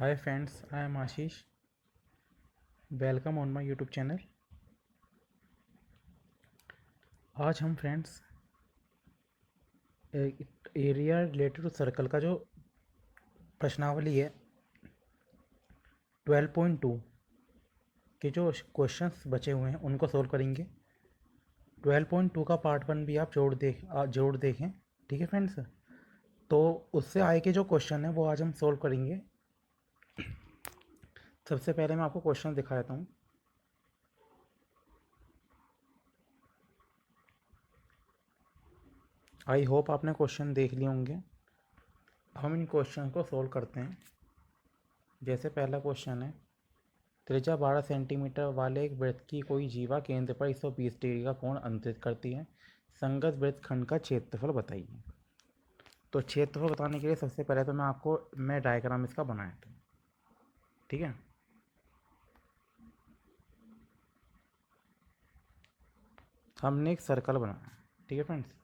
Hi friends, I am Ashish. Welcome on my YouTube channel. आज हम friends area related to circle का जो प्रश्नावली है 12.2 के जो क्वेश्चंस बचे हुए हैं उनको सोल्व करेंगे। 12.2 का पार्ट 1 भी आप जरूर देखें। ठीक है फ्रेंड्स, तो उससे आए के जो क्वेश्चन है वो आज हम सोल्व करेंगे। सबसे पहले मैं आपको क्वेश्चन दिखा देता हूँ। आई होप आपने क्वेश्चन देख लिए होंगे। हम इन क्वेश्चन को सोल्व करते हैं। जैसे पहला क्वेश्चन है, त्रिज्या 12 सेंटीमीटर वाले एक वृत्त की कोई जीवा केंद्र पर 120 डिग्री का कोण अंतरित करती है। संगत वृत्तखंड का क्षेत्रफल बताइए। तो क्षेत्रफल बताने के लिए सबसे पहले तो मैं डायग्राम इसका बनाया था। ठीक है, हमने एक सर्कल बनाया। ठीक है फ्रेंड्स,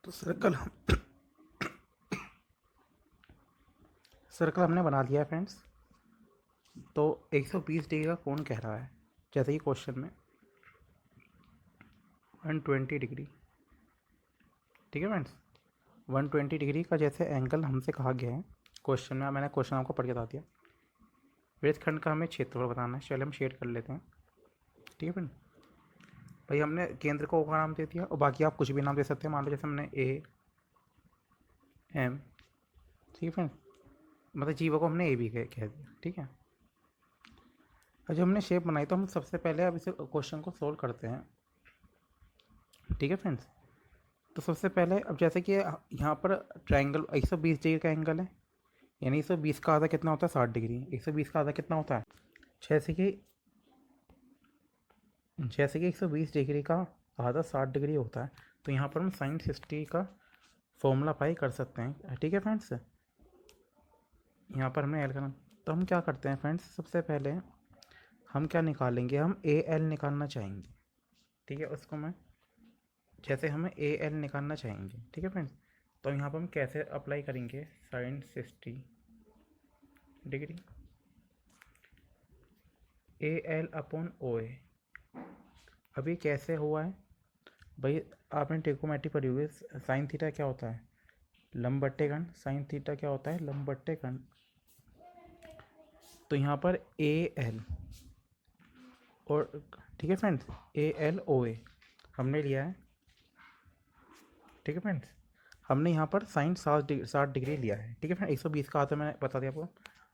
तो सर्कल हमने बना दिया है फ्रेंड्स। तो 120 डिग्री का कोण कह रहा है, जैसे कि क्वेश्चन में 120 डिग्री। ठीक है फ्रेंड्स, 120 डिग्री का जैसे एंगल हमसे कहा गया है क्वेश्चन में, मैंने क्वेश्चन आपको पढ़ के बता दिया। वृत्तखंड का हमें क्षेत्रफल बताना है। चलिए हम शेड कर लेते हैं। ठीक है फ्रेंड, भाई हमने केंद्र को O का नाम दे दिया और बाकी आप कुछ भी नाम दे सकते हैं। मान लो जैसे हमने AM। ठीक है फ्रेंड, मतलब जीवा को हमने AB कह दिया। ठीक है, और जब हमने शेप बनाई तो हम सबसे पहले अब इसे क्वेश्चन को सोल्व करते हैं। ठीक है फ्रेंड्स, तो सबसे पहले अब जैसे कि यहाँ पर ट्रायंगल 120 डिग्री का एंगल है, यानी 120 का आधा कितना होता है 60 डिग्री। 120 का आधा कितना होता है, जैसे कि 120 डिग्री का आधा 60 डिग्री होता है। तो यहाँ पर हम साइन 60 का फॉर्मूला अप्लाई कर सकते हैं। ठीक है फ्रेंड्स, यहाँ पर हमने एल करना, तो हम क्या करते हैं फ्रेंड्स, सबसे पहले हम क्या निकालेंगे, हम AL निकालना चाहेंगे। ठीक है, उसको मैं जैसे हमें AL निकालना चाहेंगे। ठीक है फ्रेंड्स, तो यहाँ पर हम कैसे अप्लाई करेंगे, sine 60 degree AL upon OA। अभी कैसे हुआ है भाई, आपने ट्रिग्नोमेट्री पढ़ी हुई है। साइन थीटा क्या होता है, लंब बट्टे घन। साइन थीटा क्या होता है, लंब बट्टे घन। तो यहाँ पर AL और ठीक है फ्रेंड्स, AL OA हमने लिया है। ठीक है फ्रेंड्स, हमने यहाँ पर साइन 60 डिग्री लिया है। ठीक है फ्रेंड, 120 का आता है, मैंने बता दिया आपको।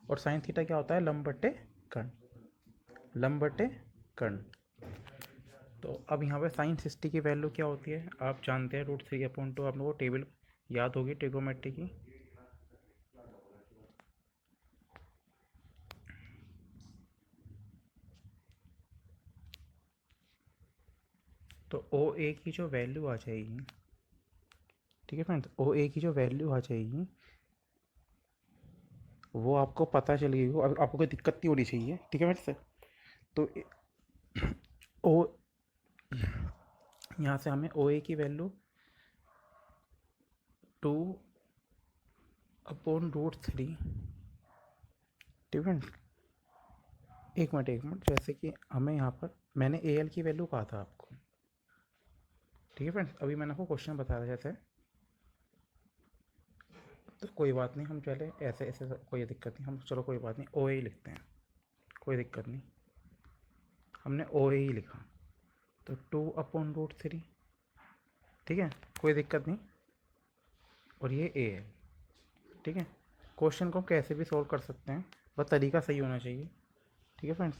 और साइन थीटा क्या होता है, लंब बट्टे कर्ण। लंब बट्टे कर्ण। तो अब यहाँ पे साइन 60 की वैल्यू क्या होती है, आप जानते हैं, √3/2। आप लोगों को टेबल याद होगी ट्रिग्नोमेट्री की। तो OA की जो वैल्यू आ जाएगी, ठीक है फ्रेंड्स, OA की जो वैल्यू आ जाएगी वो आपको पता चल गई हो। अब आपको कोई दिक्कत नहीं होनी चाहिए। ठीक है फ्रेंड्स, तो ओ यहाँ से हमें OA की वैल्यू 2/√3। ठीक है, एक मिनट, जैसे कि हमें यहाँ पर मैंने AL की वैल्यू कहा था आपको। ठीक है फ्रेंड्स, अभी मैंने आपको क्वेश्चन बताया था जैसे, तो कोई बात नहीं, हम चले ऐसे ऐसे कोई दिक्कत नहीं, हम चलो कोई बात नहीं OA ही लिखते हैं, कोई दिक्कत नहीं। हमने OA ही लिखा, तो 2/√3। ठीक है, कोई दिक्कत नहीं। और ये A है। ठीक है, क्वेश्चन को हम कैसे भी सॉल्व कर सकते हैं, बस तरीका सही होना चाहिए। ठीक है फ्रेंड्स,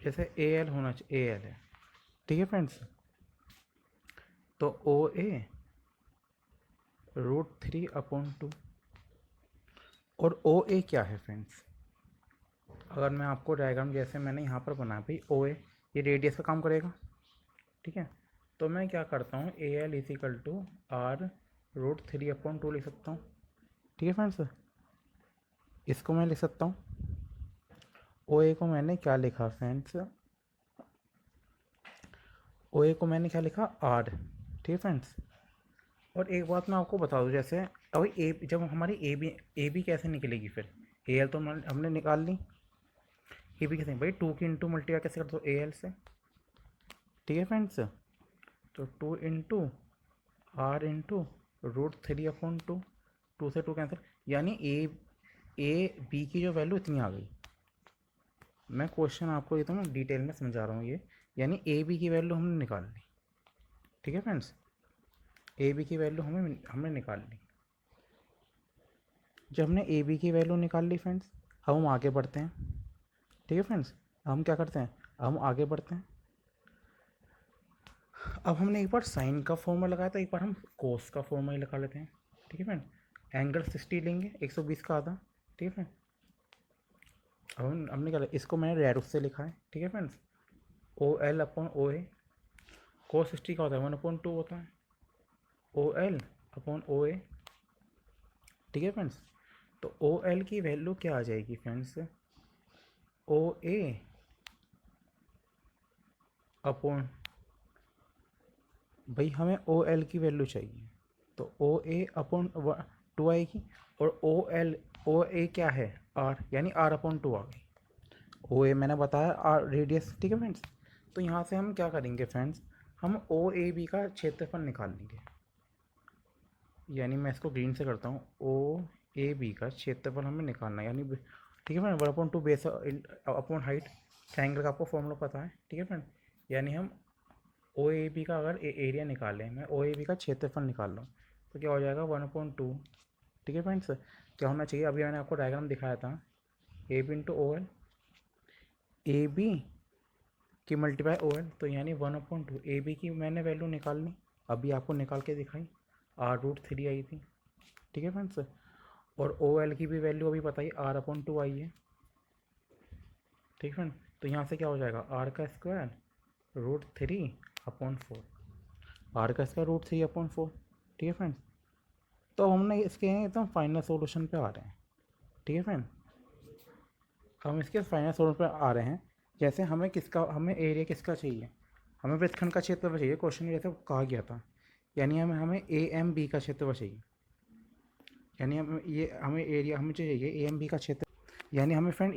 जैसे AL होना चाहिए, AL है। ठीक है फ्रेंड्स, तो OA √3/2। और OA क्या है फ्रेंड्स, अगर मैं आपको डायग्राम जैसे मैंने यहाँ पर बनाया भाई, OA ये रेडियस का काम करेगा, ठीक है। तो मैं क्या करता हूँ, A L is equal to R root 3/2 लिख सकता हूँ, ठीक है फ्रेंड्स। इसको मैं लिख सकता हूँ, ओ ए को मैंने क्या लिखा फ्रेंड्स, ओ ए को मैंने क्या लिखा, आर, ठीक है फ्रेंड्स। और एक बात मैं आपको बता दूँ, जैसे अभी ए जब हमारी ए बी कैसे निकलेगी फिर, ए एल तो हमने निकाल ली, ए बी कैसे भाई, 2 की इंटू मल्टीप्लाई कैसे कर दो ए एल से, ठीक है फ्रेंड्स। तो 2 इंटू आर इंटू रूट 3/2, 2 से 2 कैंसिल, यानी ए बी की जो वैल्यू इतनी आ गई। मैं क्वेश्चन आपको ये तो मैं डिटेल में समझा रहा हूँ ये, यानी ए बी की वैल्यू हमने निकाल ली, ठीक है फ्रेंड्स। ए बी की वैल्यू हमने निकाल ली। जब हमने ए बी की वैल्यू निकाल ली फ्रेंड्स, अब हम आगे बढ़ते हैं, ठीक है फ्रेंड्स। हम क्या करते हैं, हम आगे बढ़ते हैं। अब हमने एक बार साइन का फॉर्मूला लगाया था, एक बार हम कोस का फॉर्मूला लगा लेते हैं, ठीक है फ्रेंड। एंगल 60 लेंगे, 120 का आधा, ठीक है फ्रेंड। अब हमने क्या, इसको मैंने रेड से लिखा है, ठीक है friends. O L upon O A, cos 60 का होता है 1/2 होता है, ओ एल अपॉन ओ ए, ठीक है फ्रेंड्स। तो ओ एल की वैल्यू क्या आ जाएगी फ्रेंड्स, ओ ए अपॉन, भाई हमें ओ एल की वैल्यू चाहिए, तो ओ ए अपॉन 2 आएगी, और ओ ए क्या है, आर, यानी R/2 आ गई। ओ ए मैंने बताया आर रेडियस, ठीक है फ्रेंड्स। तो यहाँ से हम क्या करेंगे फ्रेंड्स, हम ओ ए बी का क्षेत्रफल निकाल लेंगे, यानी मैं इसको ग्रीन से करता हूँ, ओ ए बी का क्षेत्रफल हमें निकालना है, यानी ठीक है friend, 1/2 base upon height, triangle का आपको फॉर्मूला पता है, ठीक है फ्रेंड। यानी हम ओ ए बी का अगर एरिया निकालें, मैं ओ ए बी का क्षेत्रफल निकाल रहा हूँ, तो क्या हो जाएगा 1/2, ठीक है फ्रेंड्स। क्या होना चाहिए, अभी मैंने आपको डायग्राम दिखाया था, A B into O L, A B की मल्टीप्लाई ओ एल, तो यानी 1/2, ए बी की मैंने वैल्यू निकाल ली, अभी आपको निकाल के दिखाई, R√3 आई थी, ठीक है फ्रेंड्स। और ओ एल की भी वैल्यू अभी बताई, R/2 आई है, ठीक है फ्रेंड। तो यहाँ से क्या हो जाएगा, आर का स्क्वायर √3/4, आर का स्क्वायर √3/4, ठीक है फ्रेंड्स। तो हमने इसके एकदम फाइनल सॉल्यूशन पे आ रहे हैं, ठीक है फ्रेंड। हम इसके फाइनल सॉल्यूशन पे आ रहे हैं, जैसे हमें एरिया किसका चाहिए, हमें वृत्तखंड का क्षेत्रफल चाहिए, क्वेश्चन में जैसे कहा गया था, यानी हमें ए एम बी का क्षेत्रफल चाहिए, यानी हमें एरिया हमें चाहिए ए एम बी का क्षेत्र, यानी हमें फ्रेंड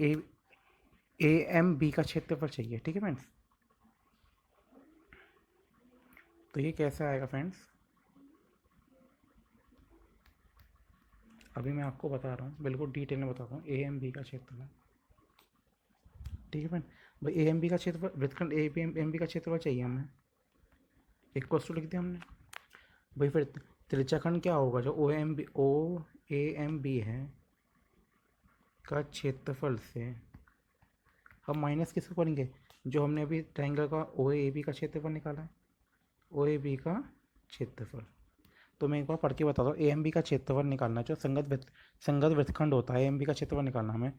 ए एम बी का क्षेत्रफल चाहिए, ठीक है फ्रेंड्स। तो ये कैसे आएगा फ्रेंड्स, अभी मैं आपको बता रहा हूँ, बिल्कुल डिटेल में बताता हूँ, ए एम बी का क्षेत्रफल, ठीक है फ्रेंड। भाई ए एम बी का क्षेत्रफल, वृत्तखंड ए बी एम बी का क्षेत्रफल चाहिए हमें, इक्वल्स टू लिख दिया हमने। भाई फिर त्रिज्याखंड क्या होगा, जो ओ ए एम बी है का क्षेत्रफल से हम माइनस किसको करेंगे, जो हमने अभी ट्रायंगल का ओ ए बी का क्षेत्रफल निकाला है, ओ ए बी का क्षेत्रफल। तो मैं एक बार पढ़ के बताता हूँ, ए एम बी का क्षेत्रफल निकालना, जो संगत वृत्तखंड होता है, ए एम बी का क्षेत्रफल निकालना हमें,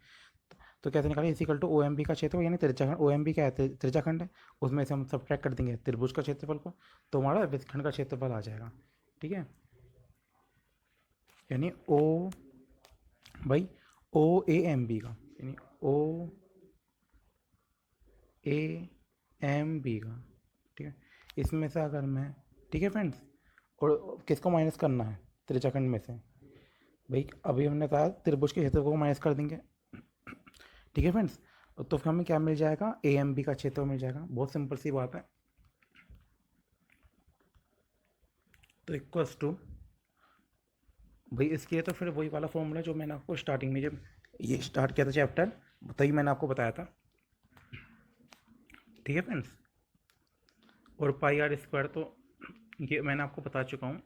तो कैसे निकालें, is equal to O M B का क्षेत्रफल, यानी त्रिज्याखंड, ओ एम बी क्या है, त्रिज्याखंड है, उसमें से हम सब्ट्रैक्ट कर देंगे त्रिभुज का क्षेत्रफल को, तो हमारा वृत्तखंड का क्षेत्रफल आ जाएगा, ठीक है। यानी भाई ओ ए एम बी का, यानी ओ ए एम बी का, ठीक है। इसमें से अगर मैं, ठीक है फ्रेंड्स, और किसको माइनस करना है, त्रिज्याखंड में से, भाई अभी हमने कहा त्रिभुज के क्षेत्रफल को माइनस कर देंगे, ठीक है फ्रेंड्स। तो फिर हमें क्या मिल जाएगा, ए एम बी का क्षेत्रफल मिल जाएगा, बहुत सिंपल सी बात है। तो इक्वल्स टू, भाई इसके लिए तो फिर वही वाला फॉर्मूला जो मैंने आपको स्टार्टिंग में जब ये स्टार्ट किया था चैप्टर, तभी मैंने आपको बताया था, ठीक है फ्रेंड्स। और πr² तो ये मैंने आपको बता चुका हूँ,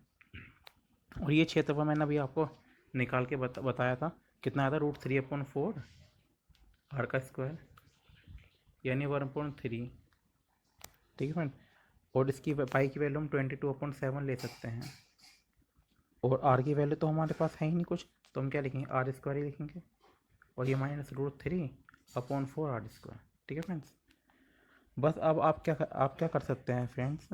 और ये क्षेत्रफल मैंने अभी आपको निकाल के बताया था, कितना आया था, √3/4 आर का स्क्वायर, यानी 1/3, ठीक है फ्रेंड। और इसकी पाई की वैल्यू हम 22/7 ले सकते हैं, और आर की वैल्यू तो हमारे पास है ही नहीं कुछ, तो हम क्या लिखेंगे, R² ही लिखेंगे, और ये -√3/4 R², ठीक है फ्रेंड्स। बस अब आप क्या कर सकते हैं फ्रेंड्स,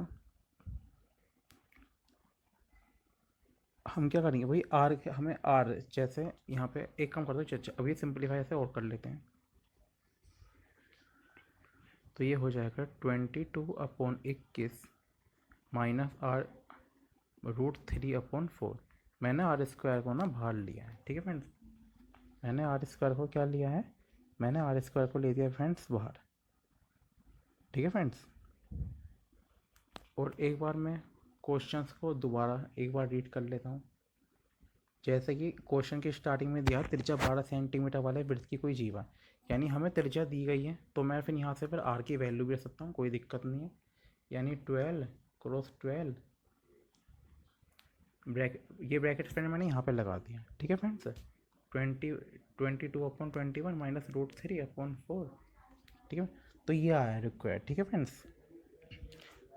हम क्या करेंगे भाई आर, हमें आर जैसे यहाँ पे एक काम कर दो, अभी सिंपलीफाई ऐसे और कर लेते हैं। तो ये हो जाएगा 22/21 माइनस आर √3/4। मैंने आर स्क्वायर को ना बाहर लिया है, ठीक है फ्रेंड्स, मैंने आर स्क्वायर को क्या लिया है, मैंने आर स्क्वायर को ले दिया फ्रेंड्स बाहर, ठीक है फ्रेंड्स। और एक बार मैं क्वेश्चंस को दोबारा एक बार रीड कर लेता हूँ। जैसे कि क्वेश्चन की स्टार्टिंग में दिया त्रिज्या 12 सेंटीमीटर वाले वृत्त की कोई जीवा, यानी हमें त्रिज्या दी गई है, तो मैं फिर यहाँ से फिर आर की वैल्यू भी रख सकता हूँ, कोई दिक्कत नहीं है। यानी 12 × 12 ये ब्रैकेट फ्रेंड मैंने यहाँ पे लगा दिया, ठीक है फ्रेंड्स। 22/21 माइनस √3/4, ठीक है। तो ये आया रिक्वायर्ड, ठीक है फ्रेंड्स।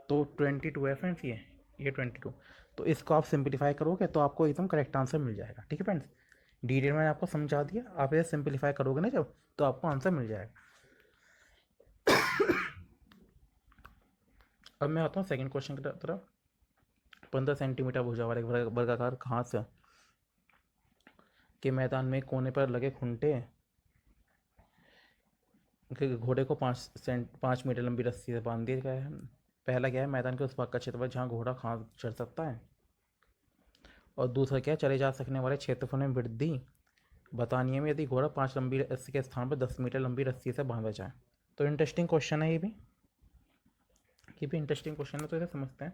तो 22 है फ्रेंड्स, ये 22। तो इसको आप सिंपलीफाई करोगे तो आपको एकदम करेक्ट आंसर मिल जाएगा, ठीक है फ्रेंड्स। डिटेल मैंने आपको समझा दिया, आप इसे सिंपलीफाई करोगे ना जब, तो आपको आंसर मिल जाएगा। अब मैं आता हूँ सेकंड क्वेश्चन की तरफ। 15 सेंटीमीटर भुजा वाले वर्गाकार घास के मैदान में कोने पर लगे खुंटे घोड़े को 5 मीटर लंबी रस्सी से बांध दिया गया है। पहला क्या है, मैदान के उस भाग का क्षेत्रफल जहाँ घोड़ा घास चढ़ सकता है, और दूसरा क्या है, चले जा सकने वाले क्षेत्रफल में वृद्धि बतानी है यदि घोड़ा 5 लंबी रस्सी के स्थान पर 10 मीटर लंबी रस्सी से बांधा जाए। तो इंटरेस्टिंग क्वेश्चन है ये भी इंटरेस्टिंग क्वेश्चन है, तो इसे समझते हैं।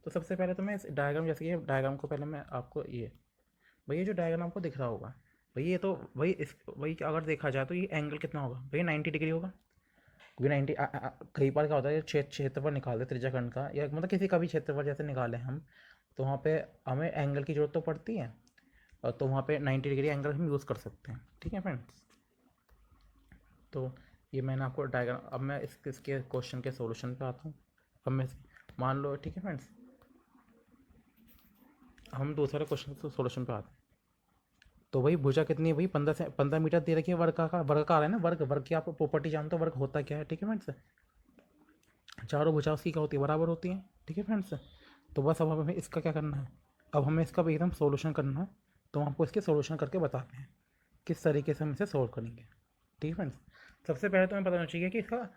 तो सबसे पहले तो मैं इस डायग्राम, जैसे कि डायग्राम को पहले मैं आपको भैया जो डायग्राम आपको दिख रहा होगा भैया, ये तो वही अगर देखा जाए तो ये एंगल कितना होगा भैया, 90 डिग्री होगा। क्योंकि 90 कई बार क्या होता है, क्षेत्रफल निकालते त्रिज्याखंड का, या मतलब किसी का भी क्षेत्रफल जैसे निकालें हम, तो वहाँ पे हमें एंगल की जरूरत तो पड़ती है, और तो वहाँ पे 90 डिग्री एंगल हम यूज़ कर सकते हैं, ठीक है फ्रेंड्स। तो ये मैंने आपको डायग्राम, अब मैं इसके क्वेश्चन के सॉल्यूशन पे आता हूँ। अब मैं मान लो, ठीक है फ्रेंड्स, हम दूसरे क्वेश्चन के सॉल्यूशन पे आते हैं। तो वही भुजा कितनी है, वही 15 मीटर दे रखी है, वर्गाकार है ना, वर्ग की आप प्रॉपर्टी जानते हो, वर्ग होता क्या है, ठीक है फ्रेंड्स। चारों भुजा उसकी क्या होती है, बराबर होती है, ठीक है फ्रेंड्स। तो बस अब हमें इसका क्या करना है, अब हमें इसका भी एकदम सोल्यूशन करना है। तो हम आपको इसके सोल्यूशन करके बताते हैं किस तरीके से हम इसे सोल्व करेंगे, ठीक है फ्रेंड्स। सबसे पहले तो हमें पता होना चाहिए कि इसका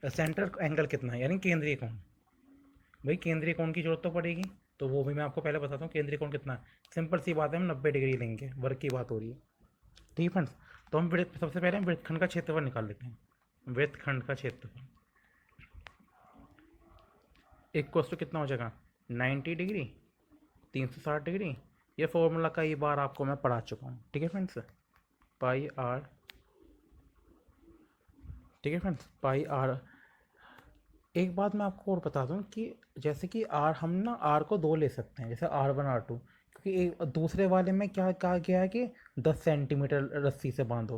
सेंटर एंगल कितना है, यानी केंद्रीय कोण। भाई केंद्रीय कोण की जरूरत तो पड़ेगी, तो वो भी मैं आपको पहले बताता हूँ केंद्रीय कोण कितना है। सिंपल सी बात है, हम 90 डिग्री लेंगे, वर्ग की बात हो रही है, ठीक है फ्रेंड्स। तो हम सबसे पहले हम वृत्तखंड का क्षेत्रफल निकाल लेते हैं। वृत्तखंड का क्षेत्रफल एक कोस तो कितना हो जाएगा, 90 डिग्री, 360 डिग्री। ये फॉर्मूला कई बार आपको मैं पढ़ा चुका हूँ, ठीक है फ्रेंड्स, पाई आर, ठीक है फ्रेंड्स, पाई आर। एक बात मैं आपको और बता दूं कि जैसे कि आर, हम ना आर को दो ले सकते हैं, जैसे R1 R2, क्योंकि एक दूसरे वाले में क्या कहा गया है कि 10 सेंटीमीटर रस्सी से बांधो।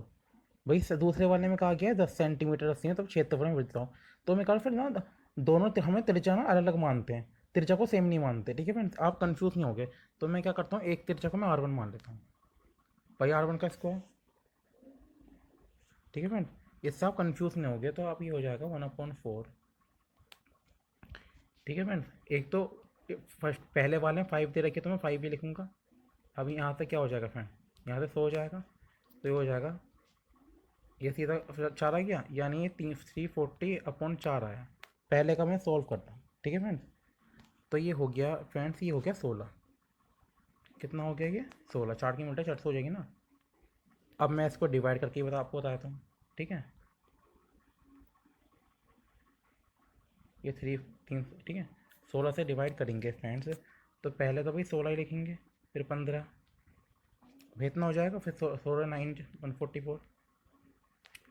भाई दूसरे वाले में कहा गया है 10 सेंटीमीटर रस्सी में, तब क्षेत्रफल में वृत्त हो। तो मैं कहा फिर ना दोनों हमें त्रिज्या ना अलग अलग मानते हैं, त्रिज्या को सेम नहीं मानते, ठीक है फ्रेंड्स, आप कंफ्यूज नहीं हो गए। तो मैं क्या करता हूँ, एक त्रिज्या को मैं R1 मान लेता हूँ, भाई R1 का स्क्वायर, ठीक है फ्रेंड। इससे आप कंफ्यूज नहीं हो गए, तो आप ये हो जाएगा 1/4, ठीक है फ्रेंड्स। एक तो फर्स्ट पहले वाले में 5 दे रखे, तो मैं 5 भी लिखूँगा। अब यहाँ से क्या हो जाएगा फ्रेंड, यहाँ से 100 हो जाएगा, तो ये हो जाएगा, ये सीधा 4 आ गया, यानी ये 340/4 आया। पहले का मैं सॉल्व करता हूँ, ठीक है फ्रेंड्स। तो ये हो गया फ्रेंड्स, ये हो गया 16। कितना हो गया ये 16, 4 की मिनट 400 हो जाएगी ना। अब मैं इसको डिवाइड करके आपको बताता हूँ, ठीक है। ये 3, ठीक है, 16 से डिवाइड करेंगे फ्रेंड्स। तो पहले तो भाई 16 ही लिखेंगे, फिर 15, इतना हो जाएगा, फिर 16 9 144,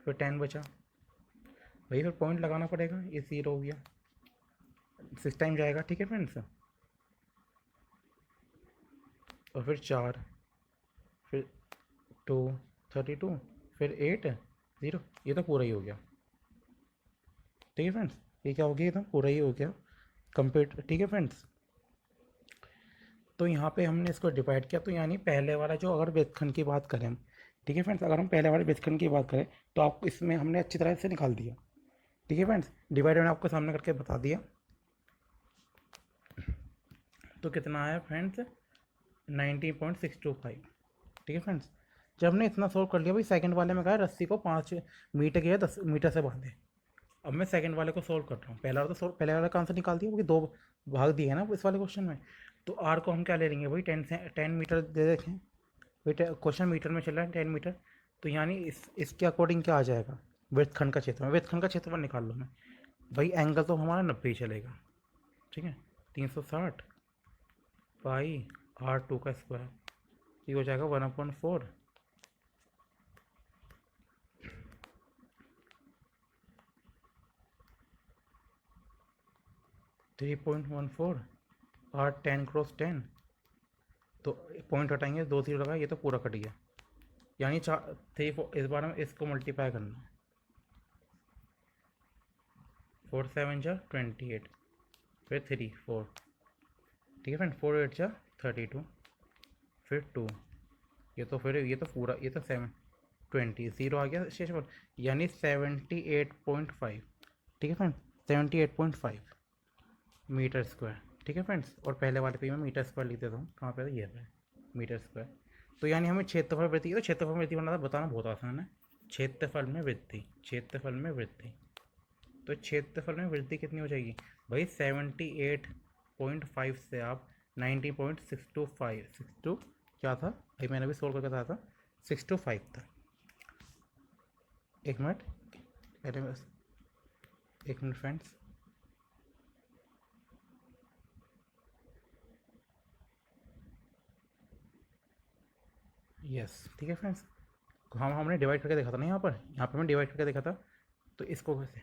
फिर 10 बचा। भाई फिर पॉइंट लगाना पड़ेगा, ये 0 हो गया, 6 टाइम जाएगा, ठीक है फ्रेंड्स। और फिर 4, फिर 2 32, फिर 8 0, ये तो पूरा ही हो गया, ठीक है फ्रेंड्स। ये क्या हो गया, एकदम पूरा ही हो गया कंप्लीट, ठीक है फ्रेंड्स। तो यहाँ पे हमने इसको डिवाइड किया, तो यानी पहले वाला जो, अगर वृत्तखंड की बात करें, ठीक है फ्रेंड्स, अगर हम पहले वाले वृत्तखंड की बात करें, तो आपको इसमें हमने अच्छी तरह से निकाल दिया, ठीक है फ्रेंड्स, डिवाइड मैंने आपको सामने करके बता दिया। तो कितना आया फ्रेंड्स, 19.625। ठीक है फ्रेंड्स, जब हमने इतना सोल्व कर लिया भाई, सेकंड वाले में कहा है रस्सी को 5 मीटर की या 10 मीटर से बांधे। अब मैं सेकंड वाले को सोल्व कर रहा हूँ। पहला वाला तो सोल्व, पहले वाले का आंसर निकाल दिया, क्योंकि 2 भाग दिए हैं ना इस वाले क्वेश्चन में। तो आर को हम क्या ले लेंगे भाई, 10 मीटर दे देखें भाई, क्वेश्चन मीटर में चल रहा है 10 मीटर। तो यानी इसके अकॉर्डिंग क्या आ जाएगा, वृत्तखंड का क्षेत्रफल। वृत्तखंड का क्षेत्रफल निकाल लो मैं भाई, एंगल तो हमारा 90 ही चलेगा। ठीक है, 360 पाई R2 का स्क्वायर, ये हो जाएगा 1/4 3.14 R10 × 10। तो पॉइंट हटाएंगे, 2 0 लगा, ये तो पूरा कट गया। यानी 4 3 4, इस बार में इसको मल्टीप्लाई करना, 4 7 जा 28, फिर 3 4। ठीक है फ्रेंड, 4 8 जा 32, फिर 2, ये तो फिर ये तो पूरा, ये तो 7 20 0 आ गया शेषफल, यानी 78.5। ठीक है फ्रेंड, 78.5 मीटर स्क्वायर। ठीक है फ्रेंड्स, और पहले वाले पे मैं मीटर स्क्वायर लिख देता हूँ, कहाँ पे था, ये है मीटर स्क्वायर। तो यानी हमें क्षेत्रफल वृद्धि, तो क्षेत्रफल वृद्धि बनाना बताना बहुत आसान है। क्षेत्रफल में वृद्धि, क्षेत्रफल में वृद्धि, तो क्षेत्रफल में वृद्धि कितनी हो जाएगी भाई, 78.5 से आप 90.625, 62 क्या था भाई, मैंने भी सोल्व करके बताया था, 625 था। एक मिनट, अरे बस एक मिनट फ्रेंड्स, यस ठीक है फ्रेंड्स, हमने डिवाइड करके देखा था ना, यहाँ पे मैं डिवाइड करके देखा था। तो इसको कैसे,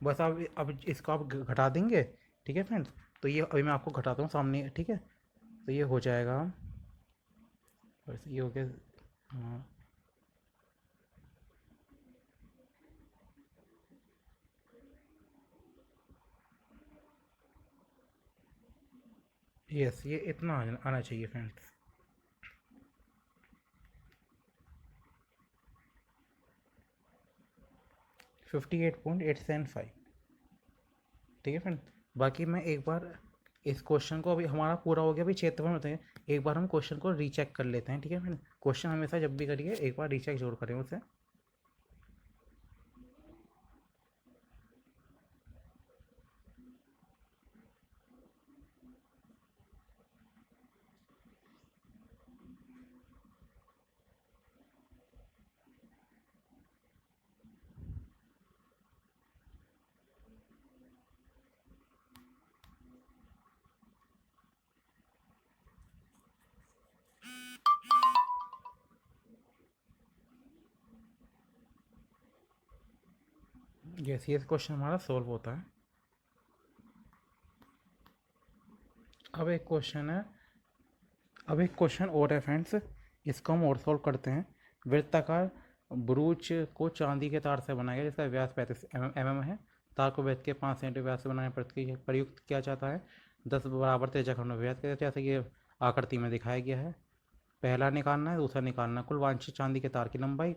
बस आप अब इसको आप घटा देंगे। ठीक है फ्रेंड्स, तो ये अभी मैं आपको घटाता हूँ सामने। ठीक है, तो ये हो जाएगा, बस ये हो गया, हाँ यस, ये इतना आना चाहिए फ्रेंड्स। 58.875। ठीक है फ्रेंड, बाकी मैं एक बार इस क्वेश्चन को, अभी हमारा पूरा हो गया अभी क्षेत्रफल में होते हैं, एक बार हम क्वेश्चन को रीचेक कर लेते हैं। ठीक है फ्रेंड, क्वेश्चन हमेशा जब भी करिए एक बार रीचेक जरूर करें उसे। यस, ये क्वेश्चन हमारा सॉल्व होता है। अब एक क्वेश्चन है, अब एक क्वेश्चन और है फ्रेंड्स, इसको हम और सॉल्व करते हैं। वृत्ताकार ब्रूच को चांदी के तार से बनाया गया, जिसका व्यास 35 mm है। तार को वृत्त के 5 सेंटीमीटर व्यास से बनाने पर प्रयुक्त किया जाता है 10 बराबर त्रिज्याखंड में व्यास, जैसे कि आकृति में दिखाया गया है। पहला निकालना है, दूसरा निकालना है कुल वांछित चांदी के तार की लंबाई,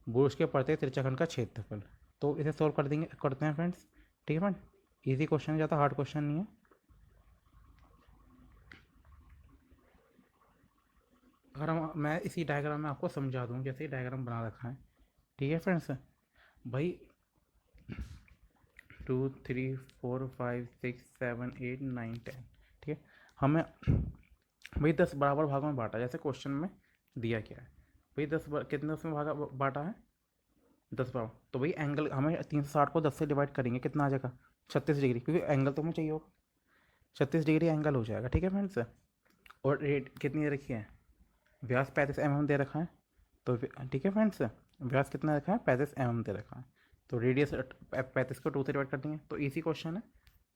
ब्रूच के प्रत्येक त्रिज्याखंड का क्षेत्रफल। तो इसे सॉल्व कर देंगे, करते हैं फ्रेंड्स। ठीक है फ्रेंड, इजी क्वेश्चन है, ज़्यादा हार्ड क्वेश्चन नहीं है। अगर मैं इसी डायग्राम में आपको समझा दूँ, जैसे ही डायग्राम बना रखा है। ठीक है फ्रेंड्स, भाई 2 3 4 5 6 7 8 9 10। ठीक है, हमें भाई 10 बराबर भागों में बांटा, जैसे क्वेश्चन में दिया गया है भाई, कितने उसमें भागा बांटा है, 10 बराबर। तो भाई एंगल हमें 360 को 10 से डिवाइड करेंगे, कितना आ जाएगा, 36 डिग्री, क्योंकि एंगल तो हमें चाहिए होगा, 36 डिग्री एंगल हो जाएगा। ठीक है फ्रेंड्स, और रेट कितनी दे रखी है, व्यास 35 mm दे रखा है। तो ठीक है फ्रेंड्स, व्यास कितना रखा है, 35 mm दे रखा है। तो रेडियस 35 को 2 से डिवाइड कर देंगे, तो इसी क्वेश्चन है।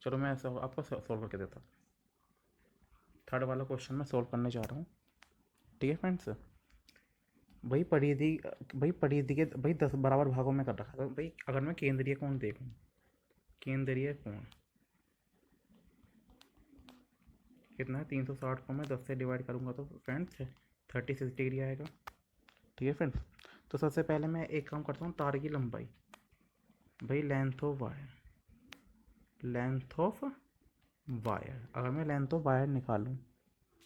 चलो मैं आपको सॉल्व करके देता हूँ। थर्ड वाला क्वेश्चन मैं सॉल्व करने जा रहा हूँ। ठीक है फ्रेंड्स, भाई परिधि, भाई परिधि के भाई 10 बराबर भागों में कर रखा था भाई। अगर मैं केंद्रीय कोण देखूँ, केंद्रीय कोण कितना है, 360 को मैं 10 से डिवाइड करूँगा तो फ्रेंड्स 36 डिग्री आएगा। ठीक है फ्रेंड्स, तो सबसे पहले मैं एक काम करता हूँ, तार की लंबाई, भाई length of wire, length of wire, अगर मैं लेंथ ऑफ वायर निकालूँ,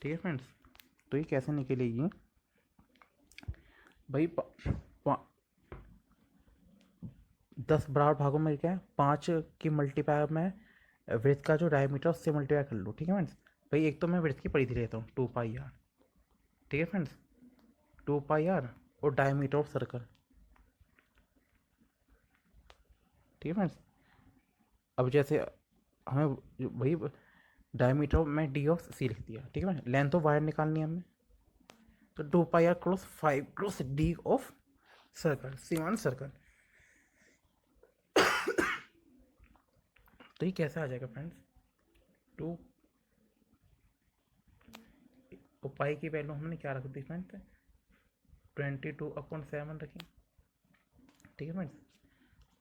ठीक है फ्रेंड्स, तो ये कैसे निकलेगी भाई? 10 बराबर भागों में क्या है, 5 की मल्टीप्लाई में विड्थ का जो डायमीटर उससे मल्टीप्लाई कर लो, ठीक है फ्रेंड्स। भाई एक तो मैं विड्थ की पढ़ी थी लेता हूँ 2 पाई आर, ठीक है फ्रेंड्स, 2 पाई आर और डायमीटर ऑफ सर्कल, ठीक है फ्रेंड्स। अब जैसे हमें वही डायमीटर में डी ऑफ सी लिख दिया, ठीक है, लेंथ ऑफ वायर निकालनी है हमें, तो 2 pi r cross 5 cross D of circle, C one circle. तो ये कैसे आ जाएगा फ्रेंड्स? 2 पाई की वैल्यू हमने क्या रख दी फ्रेंड्स? 22/7 रखी, ठीक है फ्रेंड्स,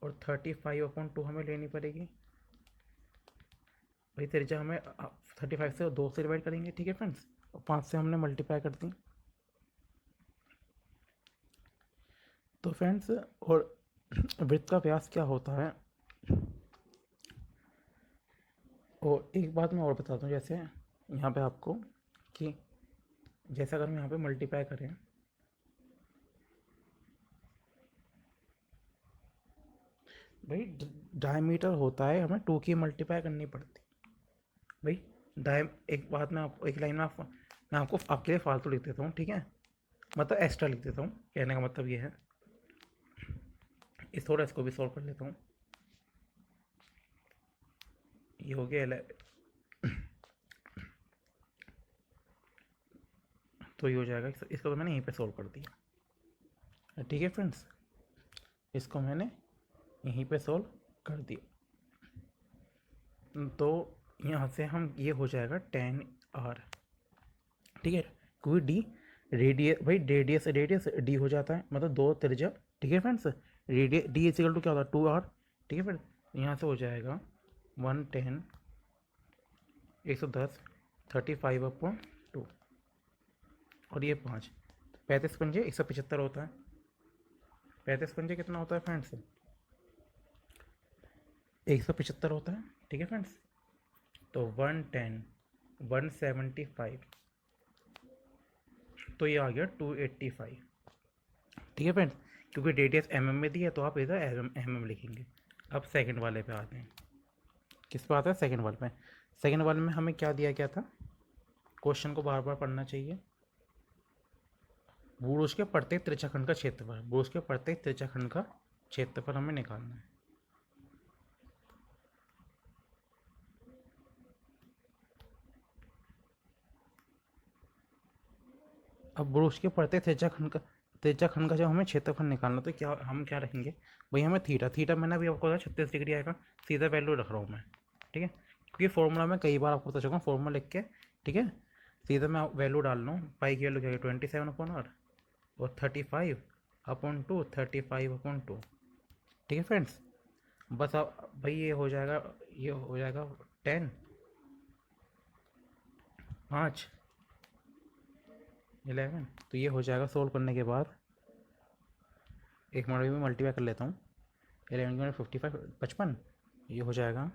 और 35/2 हमें लेनी पड़ेगी। भाई त्रिज्या हमें 35 से 2 से डिवाइड करेंगे, ठीक है फ्रेंड्स, और 5 से हमने मल्टीप्लाई कर दी। तो फ्रेंड्स, और वृत्त का व्यास क्या होता है? और एक बात मैं और बताता हूँ, जैसे यहाँ पे आपको कि जैसे अगर हम यहाँ पे मल्टीप्लाई करें, भाई डायमीटर होता है, हमें 2 की मल्टीप्लाई करनी पड़ती भाई। एक बात मैं आपको एक लाइन में मैं आपको आपके लिए फालतू लिख देता हूँ, ठीक है, मतलब एक्स्ट्रा लिख देता हूँ, कहने का मतलब ये है। इस थोड़ा इसको भी सॉल्व कर लेता हूँ। ये हो गया तो ये हो जाएगा, इसको तो मैंने यहीं पे सॉल्व कर दिया, ठीक है फ्रेंड्स, इसको मैंने यहीं पे सॉल्व कर दिया। तो यहाँ से हम ये हो जाएगा 10R, ठीक है, क्योंकि डी रेडियस, भाई रेडियस रेडियस डी हो जाता है, मतलब 2 त्रिज्या, ठीक है friends, radius D equal to क्या होता है 2R, ठीक है फ्रेंड्स। यहाँ से हो जाएगा 110 110 35/2, और ये 5 35 पंजे 175 होता है। 35 पंजे कितना होता है फ्रेंड्स? 175 होता है, ठीक है फ्रेंड्स। तो 110 175, तो ये आ गया 285, ठीक है फ्रेंड्स, क्योंकि रेडियस mm में दी है तो आप इधर mm लिखेंगे। अब सेकंड वाले पे आते हैं, किस पे आता है? सेकंड वाले पे। सेकंड वाले में हमें क्या दिया गया था? क्वेश्चन को बार बार पढ़ना चाहिए। बुरुज के प्रत्येक त्रिज्याखंड का क्षेत्रफल, बुरुज के प्रत्येक त्रिज्याखंड का क्षेत्रफल हमें निकालना है। अब बुरुज के प्रत्येक त्रिज्याखंड का जब हमें क्षेत्रफल निकालना, तो क्या हम क्या रखेंगे भाई? हमें थीटा, थीटा मैंने अभी आपको 36 डिग्री आएगा, सीधा वैल्यू रख रहा हूँ मैं, ठीक है, क्योंकि फॉर्मूला में कई बार आपको बता चुका हूँ, फॉर्मूला लिख के, ठीक है, सीधा मैं वैल्यू डाल रहा हूँ। पाई की वैल्यू क्या है? 27/r, और 35/2, 35/2, ठीक है फ्रेंड्स। बस अब भाई ये हो जाएगा 10 5 11, तो ये हो जाएगा सोल्व करने के बाद। एक मॉडल में मल्टीप्लाई कर लेता हूँ, 11 55 55, ये हो जाएगा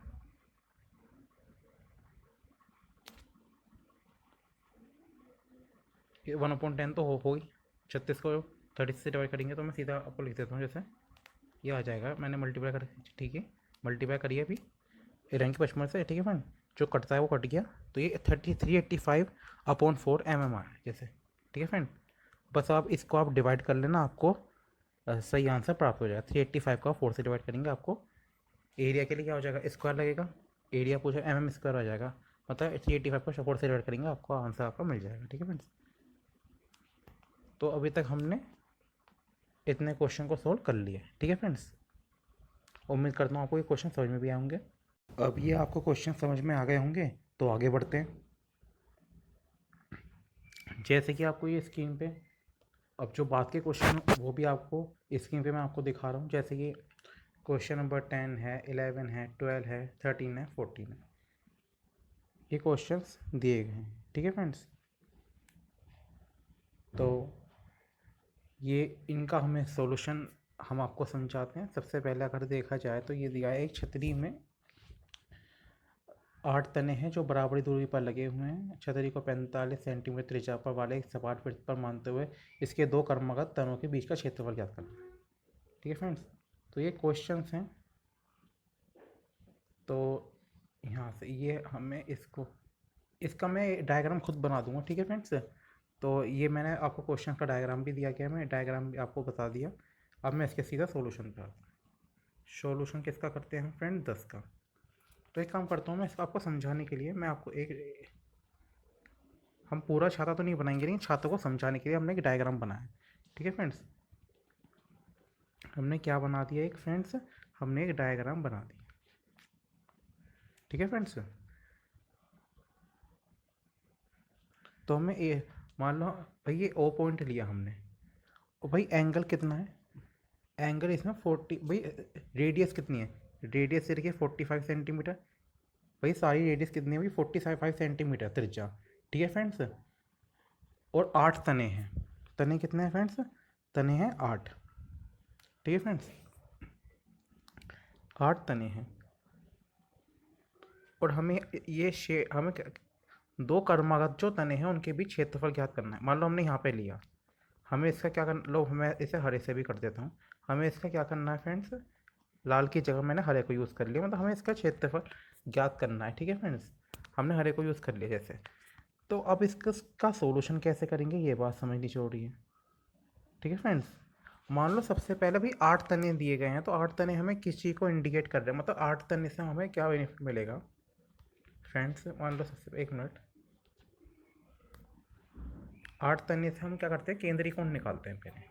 1/10 तो हो गई। 36 को 30 से डिवाइड करेंगे तो मैं सीधा आपको लिख देता हूँ, जैसे ये आ जाएगा, मैंने मल्टीप्लाई कर, ठीक है, मल्टीप्लाई करिए अभी रैंक 55 से, ठीक है फ्रेंड, जो कटता है वो कट गया, तो ये 3385/4 mm आ है जैसे, ठीक है फ्रेंड। बस आप इसको आप डिवाइड कर लेना, आपको सही आंसर प्राप्त हो जाएगा। 385 का 4 से डिवाइड करेंगे, आपको एरिया के लिए क्या हो जाएगा? स्क्वायर लगेगा, एरिया पूछा mm² आ जाएगा, मतलब 385 को 4 से डिवाइड करेंगे, आपको आंसर आपका मिल जाएगा, ठीक है फ्रेंड्स। तो अभी तक हमने इतने क्वेश्चन को सोल्व कर लिया, ठीक है फ्रेंड्स। उम्मीद करता हूँ आपको ये क्वेश्चन समझ में भी आएंगे। अब ये आपको क्वेश्चन समझ में आ गए होंगे, तो आगे बढ़ते हैं। जैसे कि आपको ये स्क्रीन पे अब जो बात के क्वेश्चन वो भी आपको स्क्रीन पे मैं आपको दिखा रहा हूँ, जैसे कि क्वेश्चन नंबर 10 है, 11 है, 12 है, 13 है, 14 है, ये क्वेश्चंस दिए गए हैं, ठीक है फ्रेंड्स। तो ये इनका हमें सॉल्यूशन हम आपको समझाते हैं। सबसे पहले अगर देखा जाए तो ये दिया है एक छतरी में 8 तने हैं जो बराबरी दूरी पर लगे हुए हैं। छतरी को 45 सेंटीमीटर त्रिज्या पर वाले एक सपाट वृत्त पर मानते हुए इसके दो क्रमागत तनों के बीच का क्षेत्रफल ज्ञात करना है। ठीक है फ्रेंड्स, तो ये क्वेश्चंस हैं। तो यहाँ से ये हमें इसका मैं डायग्राम खुद बना दूंगा। ठीक है फ्रेंड्स, तो ये मैंने आपको क्वेश्चन का डायग्राम भी दिया गया, मैं डायग्राम भी आपको बता दिया। अब मैं इसके सीधा सोल्यूशन पे आता हूँ। सोल्यूशन किसका करते हैं फ्रेंड? 10 का। तो एक काम करता हूँ मैं, इसको आपको समझाने के लिए मैं आपको हम पूरा छाता तो नहीं बनाएंगे, लेकिन छाता को समझाने के लिए हमने एक डायग्राम बनाया। ठीक है फ्रेंड्स, हमने क्या बना दिया एक फ्रेंड्स, हमने एक डायग्राम बना दिया। ठीक है फ्रेंड्स, तो हमें ये मान लो भाई ये ओ पॉइंट लिया हमने, और भाई एंगल कितना है? एंगल इसमें 40, भाई रेडियस कितनी है? रेडियस से देखिए 45 सेंटीमीटर। भाई सारी रेडियस कितनी है भाई? 45 सेंटीमीटर त्रिज्या। ठीक है फ्रेंड्स, और 8 तने हैं। तने कितने हैं फ्रेंड्स? तने हैं 8। ठीक है फ्रेंड्स, 8 तने हैं। और हमें हमें दो कर्मागत जो तने हैं उनके बीच क्षेत्रफल ज्ञात करना है। मान लो हमने यहाँ पे लिया, हमें इसका क्या करना, लो मैं इसे हरे से भी कर देता हूँ। हमें इसका क्या करना है फ्रेंड्स? लाल की जगह मैंने हरे को यूज़ कर लिया, मतलब हमें इसका क्षेत्रफल ज्ञात करना है। ठीक है फ्रेंड्स, हमने हरे को यूज़ कर लिया जैसे। तो अब इसका सोल्यूशन कैसे करेंगे, ये बात समझनी जरूरी है। ठीक है फ्रेंड्स, मान लो सबसे पहले भी 8 तने दिए गए हैं, तो 8 तने हमें किस चीज़ को इंडिकेट कर रहे हैं, मतलब 8 तने से हमें क्या बेनिफिट मिलेगा फ्रेंड्स? मान लो सबसे, एक मिनट, 8 तने से हम क्या करते हैं? केंद्रीय कोण निकालते हैं पहले।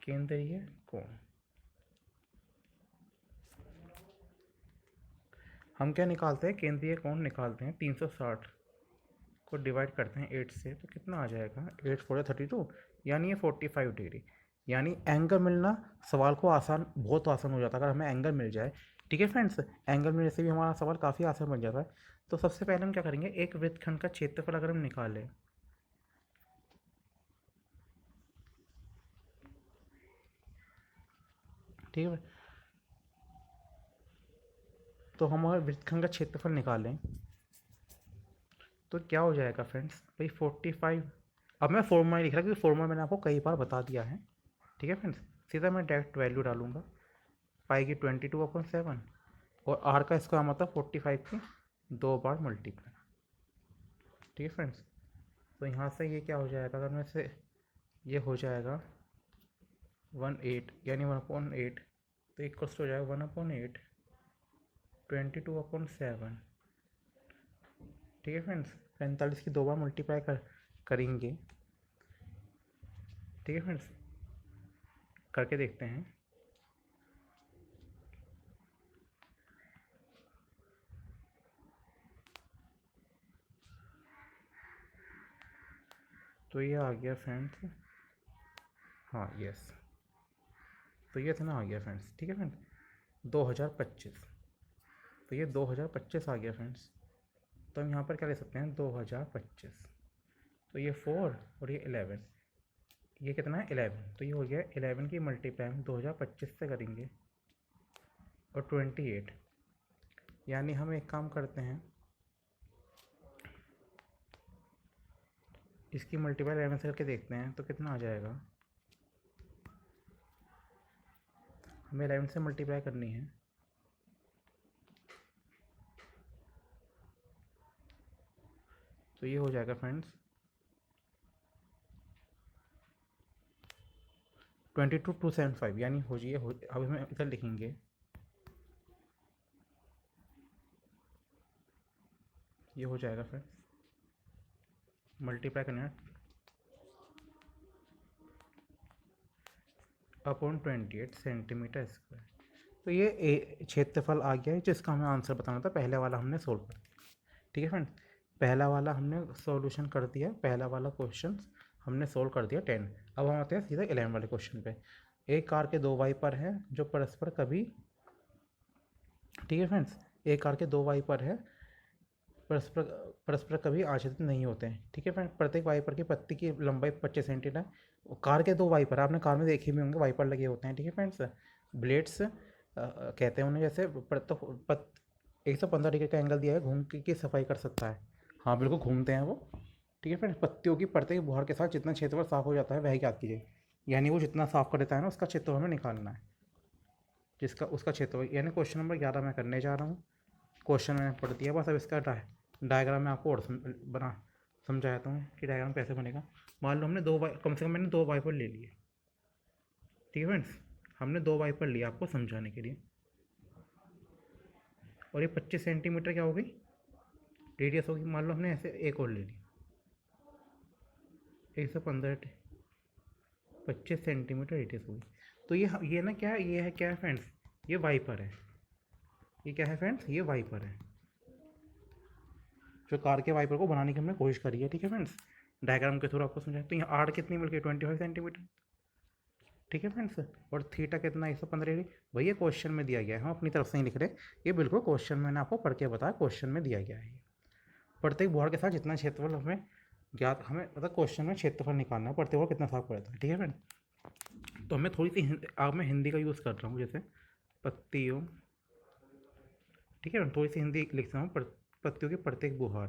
केंद्रीय कोण हम क्या निकालते हैं? केंद्रीय कोण निकालते हैं 360 को डिवाइड करते हैं 8 से, तो कितना आ जाएगा? 8 4 32, यानी ये 45 डिग्री। यानी एंगल मिलना सवाल को बहुत आसान हो जाता है अगर हमें एंगल मिल जाए। ठीक है फ्रेंड्स, एंगल मिलने से भी हमारा सवाल काफ़ी आसान बन जाता है। तो सबसे पहले हम क्या करेंगे, एक वृत्तखंड का क्षेत्रफल अगर हम निकालें, ठीक है, तो हम अगर वृत्तखंड का क्षेत्रफल निकालें तो क्या हो जाएगा फ्रेंड्स? भाई 45, अब मैं फॉर्मूला लिख रहा हूँ क्योंकि फॉर्मूला मैंने आपको कई बार बता दिया है। ठीक है फ्रेंड्स, सीधा मैं डायरेक्ट वैल्यू डालूंगा, पाएगी 22/7, और आर का इसका मतलब 45 की 2 बार मल्टीप्लाई। ठीक है फ्रेंड्स, तो यहाँ से ये क्या हो जाएगा, अगर मैं से ये हो जाएगा 1/8, यानी 1/8, तो इक्वल्स हो जाएगा 1/8 22/7। ठीक है फ्रेंड्स, 45 की 2 बार मल्टीप्लाई करेंगे। ठीक है फ्रेंड्स, करके देखते हैं। तो ये आ गया फ्रेंड्स, हाँ यस, तो ये इतना आ गया फ्रेंड्स। ठीक है फ्रेंड्स, 2025, तो ये 2025 आ गया फ्रेंड्स। तो हम यहाँ पर क्या ले सकते हैं? 2025, तो ये 4 और ये 11, ये कितना है? 11, तो ये हो गया 11 की मल्टीप्लाई हम 2025 से करेंगे, और 28, यानी हम एक काम करते हैं, इसकी मल्टीप्लाई 11 से करके देखते हैं तो कितना आ जाएगा। हमें 11 से मल्टीप्लाई करनी है, तो ये हो जाएगा फ्रेंड्स 22,275, यानी हो जाइए अब हमें इधर लिखेंगे, ये हो जाएगा फ्रेंड्स, मल्टीप्लाई करना है अपॉन 28 सेंटीमीटर स्क्वायर। तो ये क्षेत्रफल आ गया है जिसका हमें आंसर बताना था। पहले वाला हमने सोल्व कर दिया। ठीक है फ्रेंड्स, पहला वाला हमने सॉल्यूशन कर दिया, पहला वाला क्वेश्चन हमने सोल्व कर दिया 10। अब हम आते हैं सीधा 11 वाले क्वेश्चन पे। एक कार के 2 वाइपर हैं जो परस्पर कभी, ठीक है फ्रेंड्स, एक कार के 2 वाइपर है परस्पर परस्पर कभी आच्छादित नहीं होते हैं। ठीक है फ्रेंड, प्रत्येक वाइपर की पत्ती की लंबाई 25 सेंटीमीटर है। कार के दो वाइपर, आपने कार में देखे भी होंगे, वाइपर लगे होते हैं। ठीक है फ्रेंड्स, ब्लेड्स कहते हैं उन्हें, जैसे 115 डिग्री का एंगल दिया है, घूम की सफाई कर सकता है। हाँ बिल्कुल घूमते हैं वो। ठीक है फ्रेंड्स, पत्तियों की प्रत्येक बुहार के साथ जितना क्षेत्रफल साफ हो जाता है वह याद कीजिए। यानी वो जितना साफ कर देता है ना, उसका क्षेत्रफल हमें निकालना है, जिसका उसका क्षेत्रफल। यानी क्वेश्चन नंबर 11 मैं करने जा रहा हूँ। क्वेश्चन मैंने पढ़ दिया, बस अब इसका डायग्राम मैं आपको और बना समझाता हूँ कि डायग्राम कैसे बनेगा। मान लो हमने कम से कम मैंने दो वाइपर ले लिए। ठीक है फ्रेंड्स, हमने दो वाइपर लिए आपको समझाने के लिए। और ये 25 सेंटीमीटर क्या हो गई, रेडियस होगी। मान लो हमने ऐसे एक और ले ली, 115 25 सेंटीमीटर रेडियस होगी। तो ये ना क्या है, ये है क्या है फ्रेंड्स, ये वाइपर है। ये क्या है फ्रेंड्स, ये वाइपर है, जो कार के वाइपर को बनाने की हमने कोशिश करी है। ठीक है फ्रेंड्स, डायग्राम के थ्रू आपको समझाए। तो यहाँ आर कितनी मिल गई, 25 सेंटीमीटर। ठीक है फ्रेंड्स, और थीटा कितना, 115 डिग्री। भैया क्वेश्चन में दिया गया है, हम अपनी तरफ से ही लिख रहे। ये बिल्कुल क्वेश्चन मैंने आपको पढ़ के बताया, क्वेश्चन में दिया गया है। प्रत्येक बुहार के साथ जितना क्षेत्रफल हमें ज्ञात, हमें मतलब क्वेश्चन में क्षेत्रफल निकालना है, प्रत्येक बुहार कितना साफ पड़ता है। ठीक है फ्रेंड, तो हमें थोड़ी सी अब मैं हिंदी का यूज़ कर रहा हूँ, जैसे पत्तियों। ठीक है, थोड़ी सी हिंदी लिखता हूँ, पत्तियों की प्रत्येक बुहार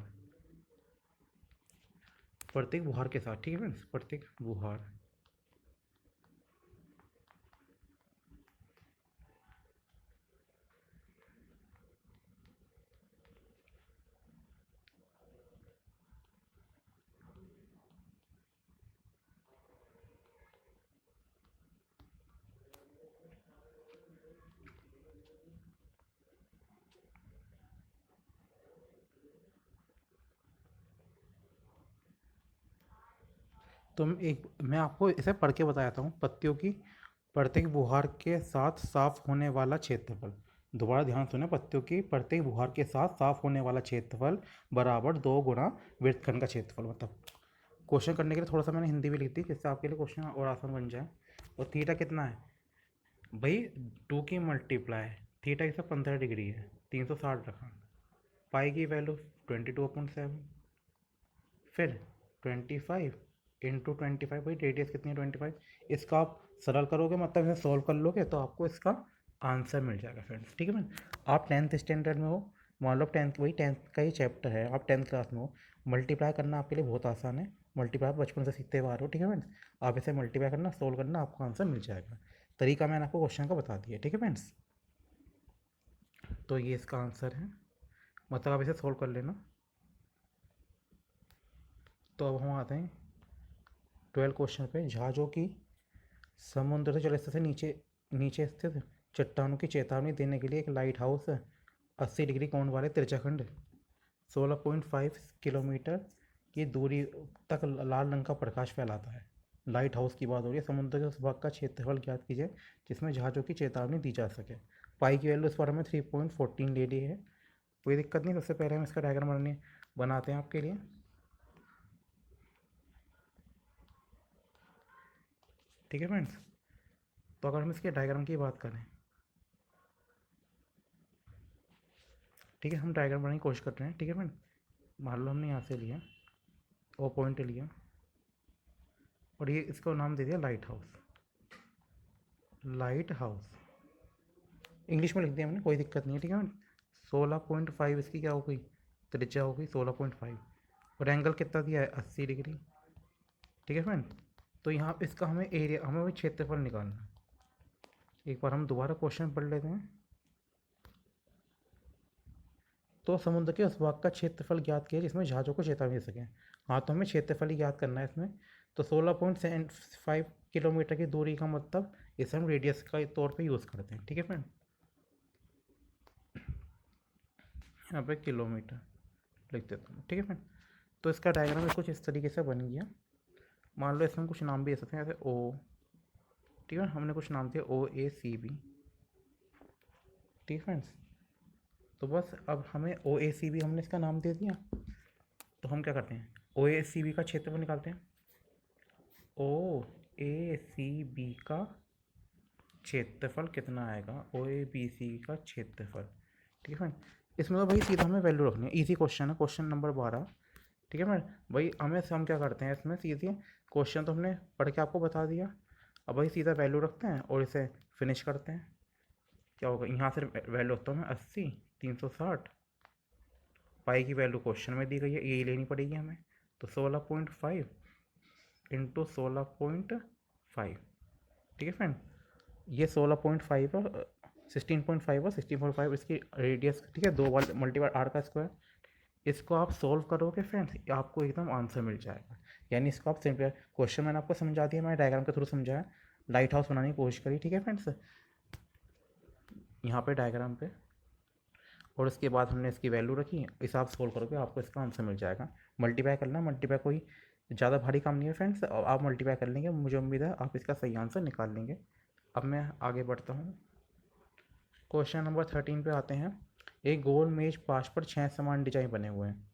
के साथ। ठीक है फ्रेंड्स, प्रत्येक बुहार तो मैं आपको इसे पढ़ के बताता हूँ। पत्तियों की प्रत्येक बुहार के साथ साफ होने वाला क्षेत्रफल, दोबारा ध्यान सुने, पत्तियों की प्रत्येक बुहार के साथ साफ होने वाला क्षेत्रफल बराबर 2 गुना वृत्तखंड का क्षेत्रफल। मतलब क्वेश्चन करने के लिए थोड़ा सा मैंने हिंदी भी लिख दी, जिससे आपके लिए क्वेश्चन और आसान बन जाए। और थीटा कितना है भाई, 2 की मल्टीप्लाई, थीटा 115 डिग्री है, 360 रखा। पाई की वैल्यू 22/7, फिर 25 इंटू 25। भाई रेडियस कितनी है, 25। इसका आप सरल करोगे, मतलब इसे सॉल्व कर लोगे, तो आपको इसका आंसर मिल जाएगा फ्रेंड्स। ठीक है मैम, आप 10th स्टैंडर्ड में हो, मान लो 10th, वही 10th का ही चैप्टर है, आप 10th क्लास में हो। मल्टीप्लाई करना आपके लिए बहुत आसान है, मल्टीप्लाई बचपन से सीखते हुए आ रहे हो। ठीक है फ्रेंड्स, आप इसे मल्टीप्लाई करना, सोल्व करना, आपको आंसर मिल जाएगा। तरीका मैंने आपको क्वेश्चन का बता दिया। ठीक है फ्रेंड्स, तो ये इसका आंसर है, मतलब आप इसे सोल्व कर लेना। तो अब हम आते हैं 12 क्वेश्चन पे। जहाज़ों की समुद्र से जलस्तर से नीचे नीचे स्थित चट्टानों की चेतावनी देने के लिए एक लाइट हाउस 80 डिग्री कोण वाले तिरछाखंड 16.5 किलोमीटर की दूरी तक लाल रंग का प्रकाश फैलाता है। लाइट हाउस की बात हो रही है। समुद्र के उस भाग का क्षेत्रफल ज्ञात कीजिए जिसमें जहाज़ों की चेतावनी दी जा सके। पाई की वैल्यू इस बार हमें 3.14 ले ली है, कोई दिक्कत नहीं। सबसे पहले हम इसका डायग्राम बनाते हैं आपके लिए। ठीक है फ्रेंड्स, तो अगर हम इसके डायग्राम की बात करें, ठीक है, हम डायग्राम बनाने की कोशिश कर रहे हैं। ठीक है फ्रेंड, मान लो हमने यहाँ से लिया, ओ पॉइंट लिया, और ये इसको नाम दे दिया light house. Light house English में लिख दिया हमने, कोई दिक्कत नहीं है। ठीक है फ्रेंड, 16.5 इसकी क्या हो गई, त्रिज्या हो गई 16.5, और एंगल कितना दिया है, 80 डिग्री। ठीक है फ्रेंड, तो यहाँ इसका हमें एरिया, हमें वही क्षेत्रफल निकालना है। एक बार हम दोबारा क्वेश्चन पढ़ लेते हैं। तो समुद्र के उस भाग का क्षेत्रफल ज्ञात किया जिसमें जहाज़ों को चेतावनी दे सकें। हाँ, तो हमें क्षेत्रफल ही ज्ञात करना है इसमें। तो 16.75 किलोमीटर की दूरी का मतलब इसे हम रेडियस का तौर पे यूज़ करते हैं। ठीक है फ्रेंड, यहाँ पे किलोमीटर लिख देता हूँ। ठीक है फ्रेंड, तो इसका डायग्राम कुछ इस तरीके से बन गया। मान लो इसमें कुछ नाम भी दे सकते हैं, जैसे ओ। ठीक है, हमने कुछ नाम दिया OACB। ठीक है फ्रेंड्स, तो बस अब हमें OACB हमने इसका नाम दे दिया। तो हम क्या करते हैं, OACB का क्षेत्रफल निकालते हैं। OACB का क्षेत्रफल कितना आएगा, OABC का क्षेत्रफल। ठीक है फ्रेंड, इसमें तो भाई सीधा हमें वैल्यू रखनी है, इजी क्वेश्चन है, क्वेश्चन नंबर 12। ठीक है मैम, भाई हम क्या करते हैं इसमें, सीधे क्वेश्चन तो हमने पढ़ के आपको बता दिया, अब भाई सीधा वैल्यू रखते हैं और इसे फिनिश करते हैं। क्या होगा, यहाँ से वैल्यू रखता हूँ मैं 80, 360, पाई की वैल्यू क्वेश्चन में दी गई है, यही लेनी पड़ेगी हमें, तो 16.5 इंटू 16.5। ठीक है फ्रेंड, ये 16.5 है, 16.5 और 16.5 इसकी रेडियस, ठीक है, 2 बार मल्टीबार आर का स्क्वायर। इसको आप सोल्व करोगे फ्रेंड्स, आपको एकदम आंसर मिल जाएगा। यानी इसको आप सिंपल, क्वेश्चन मैंने आपको समझा दिया, मैंने डायग्राम के थ्रू समझाया, लाइट हाउस बनाने की कोशिश करी। ठीक है फ्रेंड्स, यहाँ पे डायग्राम पे, और उसके बाद हमने इसकी वैल्यू रखी, इसे आप सोल्व करोगे आपको इसका आंसर मिल जाएगा। मल्टीप्लाई करना, मल्टीप्लाई कोई ज़्यादा भारी काम नहीं है फ्रेंड्स, आप मल्टीप्लाई कर लेंगे, मुझे उम्मीद है आप इसका सही आंसर निकाल लेंगे। अब मैं आगे बढ़ता हूँ, क्वेश्चन नंबर 13 पे आते हैं। एक गोल मेज पाश पर 6 समान डिजाइन बने हुए हैं,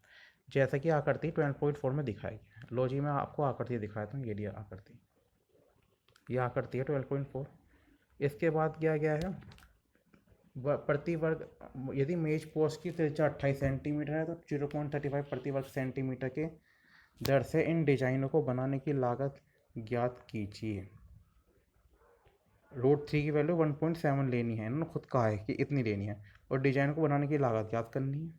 जैसा कि आकृति 12.4 में दिखाई गई है। लो जी, मैं आपको आकृति दिखाता हूँ, ये लिया आकृति, ये आकृति है 12.4। इसके बाद क्या गया है, प्रति वर्ग, यदि मेज पोस्ट की त्रिज्या 28 सेंटीमीटर है तो 0.35 प्रति वर्ग सेंटीमीटर के दर से इन डिजाइनों को बनाने की लागत ज्ञात कीजिए। रूट 3 की वैल्यू 1.7 लेनी है, इन्होंने खुद कहा है कि इतनी लेनी है, और डिजाइन को बनाने की लागत ज्ञात करनी है।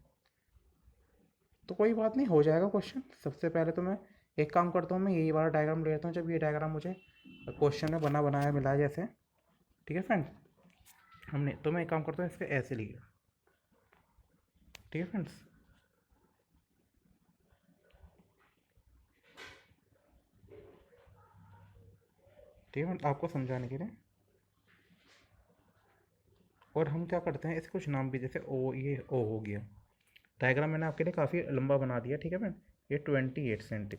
तो कोई बात नहीं, हो जाएगा क्वेश्चन। सबसे पहले तो मैं एक काम करता हूँ, मैं यही वाला डायग्राम ले लेता हूँ, जब ये डायग्राम मुझे क्वेश्चन में बना बनाया मिला है जैसे। ठीक है फ्रेंड्स, हमने तो मैं एक काम करता हूँ, इसके ऐसे लिया। ठीक है फ्रेंड्स, ठीक है, आपको समझाने के लिए। और हम क्या करते हैं, इसके कुछ नाम भी, जैसे ओ, ये ओ हो गया। डायग्राम मैंने आपके लिए काफ़ी लंबा बना दिया। ठीक है फ्रेंड, ये 28 सेंटी,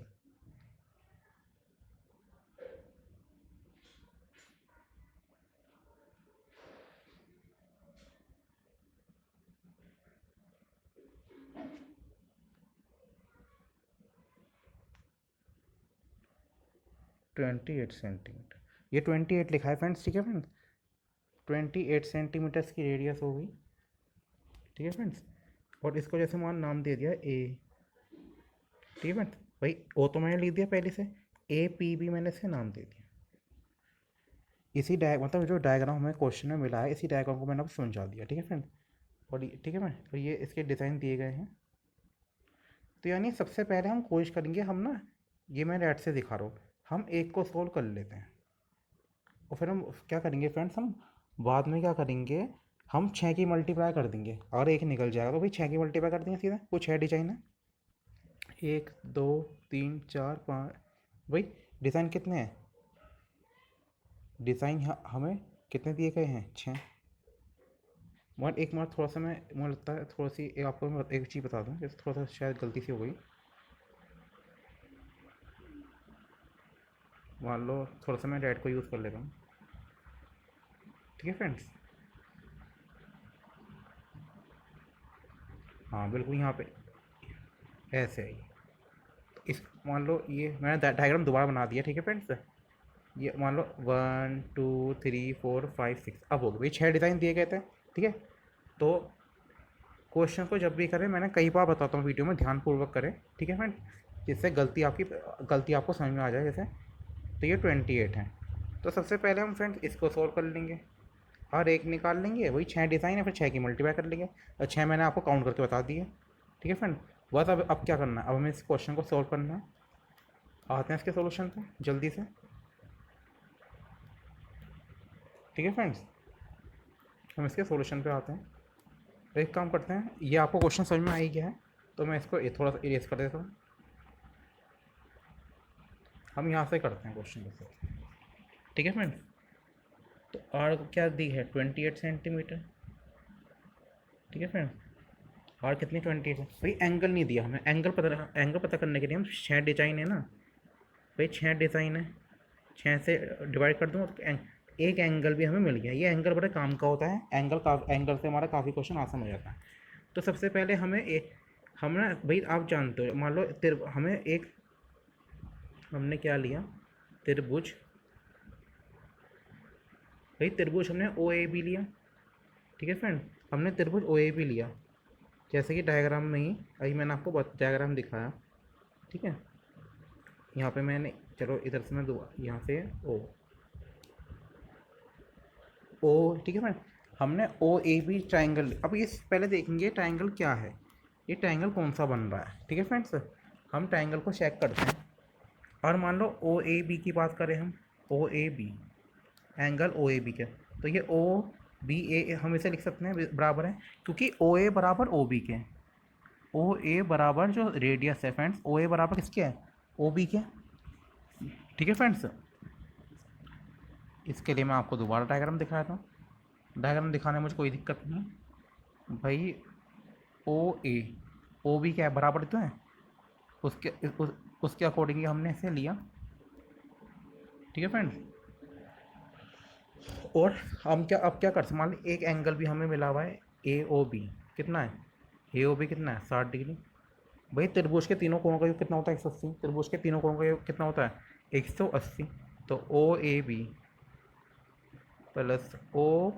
28 सेंटीमीटर, ये 28 लिखा है फ्रेंड्स। ठीक है फ्रेंड्स, 28 सेंटीमीटर्स की रेडियस होगी। ठीक है फ्रेंड्स, और इसको जैसे मान नाम दे दिया ए। ठीक है फ्रेंड्स, भाई ओ तो मैंने लिख दिया पहले से, ए पी भी मैंने इसके नाम दे दिया। इसी मतलब जो डायग्राम हमें क्वेश्चन में मिला है, इसी डायग्राम को मैंने अब समझा दिया। ठीक है फ्रेंड, और ठीक है फ्रेंड, और ये इसके डिज़ाइन दिए गए हैं। तो यानी सबसे पहले हम कोशिश करेंगे, हम ना, ये मैं रेड से दिखा रहा हूँ, हम एक को सोल्व कर लेते हैं, और फिर हम क्या करेंगे फ्रेंड्स, हम बाद में क्या करेंगे, हम 6 की मल्टीप्लाई कर देंगे, अगर एक निकल जाएगा तो भाई 6 की मल्टीप्लाई कर देंगे सीधा, वो 6 डिज़ाइन है, 1 2 3 4 5, भाई डिज़ाइन कितने हैं, डिज़ाइन हमें कितने दिए गए हैं, 6। मगर एक बार थोड़ा सा मैं, मुझे लगता है थोड़ा सी एक आपको मैं एक चीज़ बता दूँ, जैसे थोड़ा सा शायद गलती सी हो गई, मान लो थोड़ा सा मैं रेड को यूज़ कर लेता हूँ। ठीक है फ्रेंड्स, हाँ बिल्कुल, यहाँ पे ऐसे है ये। तो इस, मान लो ये मैंने डायग्राम दोबारा बना दिया। ठीक है फ्रेंड्स, ये मान लो 1 2 3 4 5 6, अब हो गए भाई 6 डिज़ाइन दिए गए थे। ठीक है, तो क्वेश्चन को जब भी करें, मैंने कई बार बताता हूँ वीडियो में, ध्यानपूर्वक करें। ठीक है फ्रेंड, जिससे गलती आपको समझ में आ जाए। जैसे तो ये 28 है, तो सबसे पहले हम फ्रेंड्स इसको सॉल्व कर लेंगे, और एक निकाल लेंगे, वही 6 डिज़ाइन है, फिर 6 की मल्टीप्लाई कर लेंगे, और 6 मैंने आपको काउंट करके बता दिए। ठीक है फ्रेंड, बस अब क्या करना है, अब हमें इस क्वेश्चन को सॉल्व करना है। आते हैं इसके सॉल्यूशन पे जल्दी से। ठीक है फ्रेंड्स, हम इसके सॉल्यूशन पे आते हैं। तो एक काम करते हैं, ये आपको क्वेश्चन समझ में आ ही गया है, तो मैं इसको थोड़ा सा इरेज कर देता हूँ। हम यहाँ से करते हैं क्वेश्चन को सॉल्व। ठीक है फ्रेंड, तो आर क्या दी है, 28 सेंटीमीटर। ठीक है फ्रेंड, आर कितनी, 28 है। भाई एंगल नहीं दिया हमें, एंगल पता करने के लिए हम 6 डिज़ाइन है ना, भाई 6 डिज़ाइन है, 6 से डिवाइड कर दूँ तो एक एंगल भी हमें मिल गया। ये एंगल बड़े काम का होता है, एंगल से हमारा काफ़ी क्वेश्चन आसान हो जाता है। तो सबसे पहले हम ना भाई, आप जानते हो, मान लो हमें एक, हमने क्या लिया, त्रिभुज, भाई त्रिभुज हमने ओ ए बी लिया। ठीक है फ्रेंड, हमने त्रिभुज ओ ए बी लिया, जैसे कि डायग्राम में ही अभी मैंने आपको डायग्राम दिखाया, ठीक है। यहाँ पे मैंने, चलो इधर से मैं दो, यहाँ से ओ ठीक है मैम। हमने ओ ए बी ट्राइंगल, अब ये पहले देखेंगे ट्राइंगल क्या है, ये ट्राइंगल कौन सा बन रहा है, ठीक है फ्रेंड्स। हम ट्राइंगल को चेक करते हैं, और मान लो ओ ए बी की बात करें हम, O A B, angle O A B के, तो ये ओ बी ए हम इसे लिख सकते हैं बराबर है, क्योंकि ओ ए बराबर ओ बी के, ओ ए बराबर जो रेडियस है फ्रेंड्स, ओ ए बराबर किसके है, ओ बी के, ठीक है फ्रेंड्स। इसके लिए मैं आपको दोबारा डायग्राम दिखाया था, डायग्राम दिखाने में मुझे कोई दिक्कत नहीं भाई। ओ बी क्या है, बराबर तो है, उसके अकॉर्डिंग हमने इसे लिया, ठीक है फ्रेंड्स। और हम क्या, अब क्या कर सकते, मान ली एक एंगल भी हमें मिला हुआ है ए ओ बी, कितना है, ए ओ बी कितना है 60 डिग्री। भाई त्रिभुज के तीनों कोणों का योग कितना होता है 180, त्रिभुज के तीनों कोणों का योग कितना होता है 180। तो O A B plus O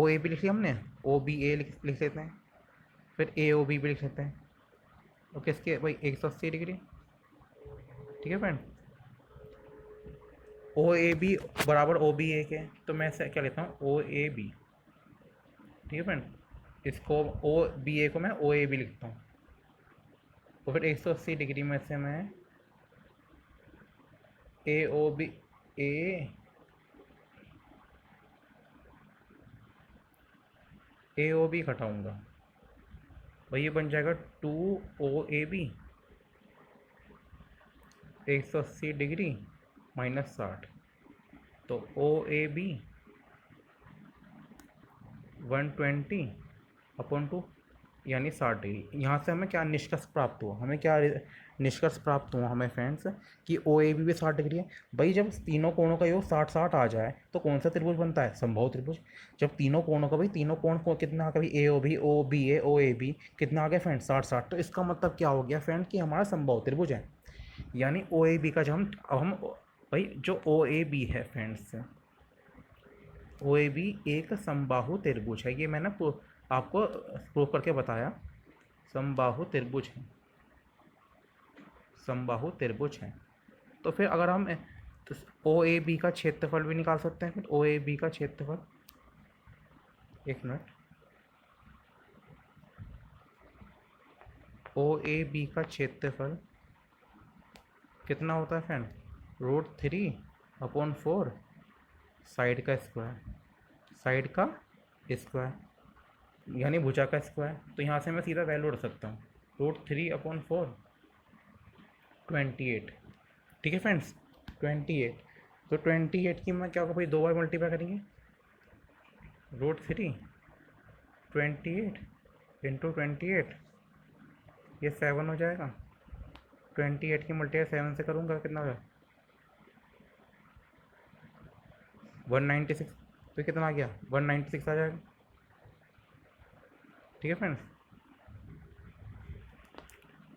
A B लिख लिया हमने, ओ बी ए लिख लेते हैं, फिर ए ओ बी भी लिख लेते हैं, और किसके भाई 180 डिग्री, ठीक है फ्रेंड। ओ ए बी बराबर ओ बी ए के, तो मैं ऐसे क्या लेता हूँ ओ ए बी, ठीक है फ्रेंड। इसको ओ बी ए को मैं ओ ए बी लिखता हूँ, और फिर 180 डिग्री में से मैं ए O B A O B घटाऊँगा, भाई ये बन जाएगा 2 ओ ए बी 180 डिग्री माइनस 60, तो ओ ए बी 120/2 यानी 60 डिग्री। यहाँ से हमें क्या निष्कर्ष प्राप्त हुआ, हमें क्या निष्कर्ष प्राप्त हुआ हमें फ्रेंड्स, कि ओ ए बी भी 60 डिग्री है। भाई जब तीनों कोणों का योग 60-60 आ जाए तो कौन सा त्रिभुज बनता है, समबाहु त्रिभुज। जब तीनों कोणों का, भाई तीनों कोण को कितना आ गया, भाई A O B, O B A, O A B कितना आ गया फ्रेंड्स 60-60, तो इसका मतलब क्या हो गया फ्रेंड कि हमारा समबाहु त्रिभुज है। यानी ओ ए बी का जब हम भाई जो ओ ए बी है फ्रेंड्स, ओ ए बी एक समबाहु त्रिभुज है, ये मैंने आपको प्रूव करके बताया, समबाहु त्रिभुज है, समबाहु त्रिभुज है। तो फिर अगर हम ओ ए बी का क्षेत्रफल भी निकाल सकते हैं, फिर ओ ए बी का क्षेत्रफल, एक मिनट, ओ ए बी का क्षेत्रफल कितना होता है फ्रेंड, √3/4 साइड का स्क्वायर, साइड का स्क्वायर यानी भुजा का स्क्वायर। तो यहाँ से मैं सीधा वैल्यू रख सकता हूँ, √3/4 28, ठीक है फ्रेंड्स 28। तो 28 की मैं क्या होगा भाई, 2 बार मल्टीप्लाई करेंगे, √3 28 × 28, ये 7 हो जाएगा, 28 की मल्टीप्लाई 7 से करूँगा कितना होगा 196, तो कितना आ गया 196 आ जाएगा, ठीक है फ्रेंड्स।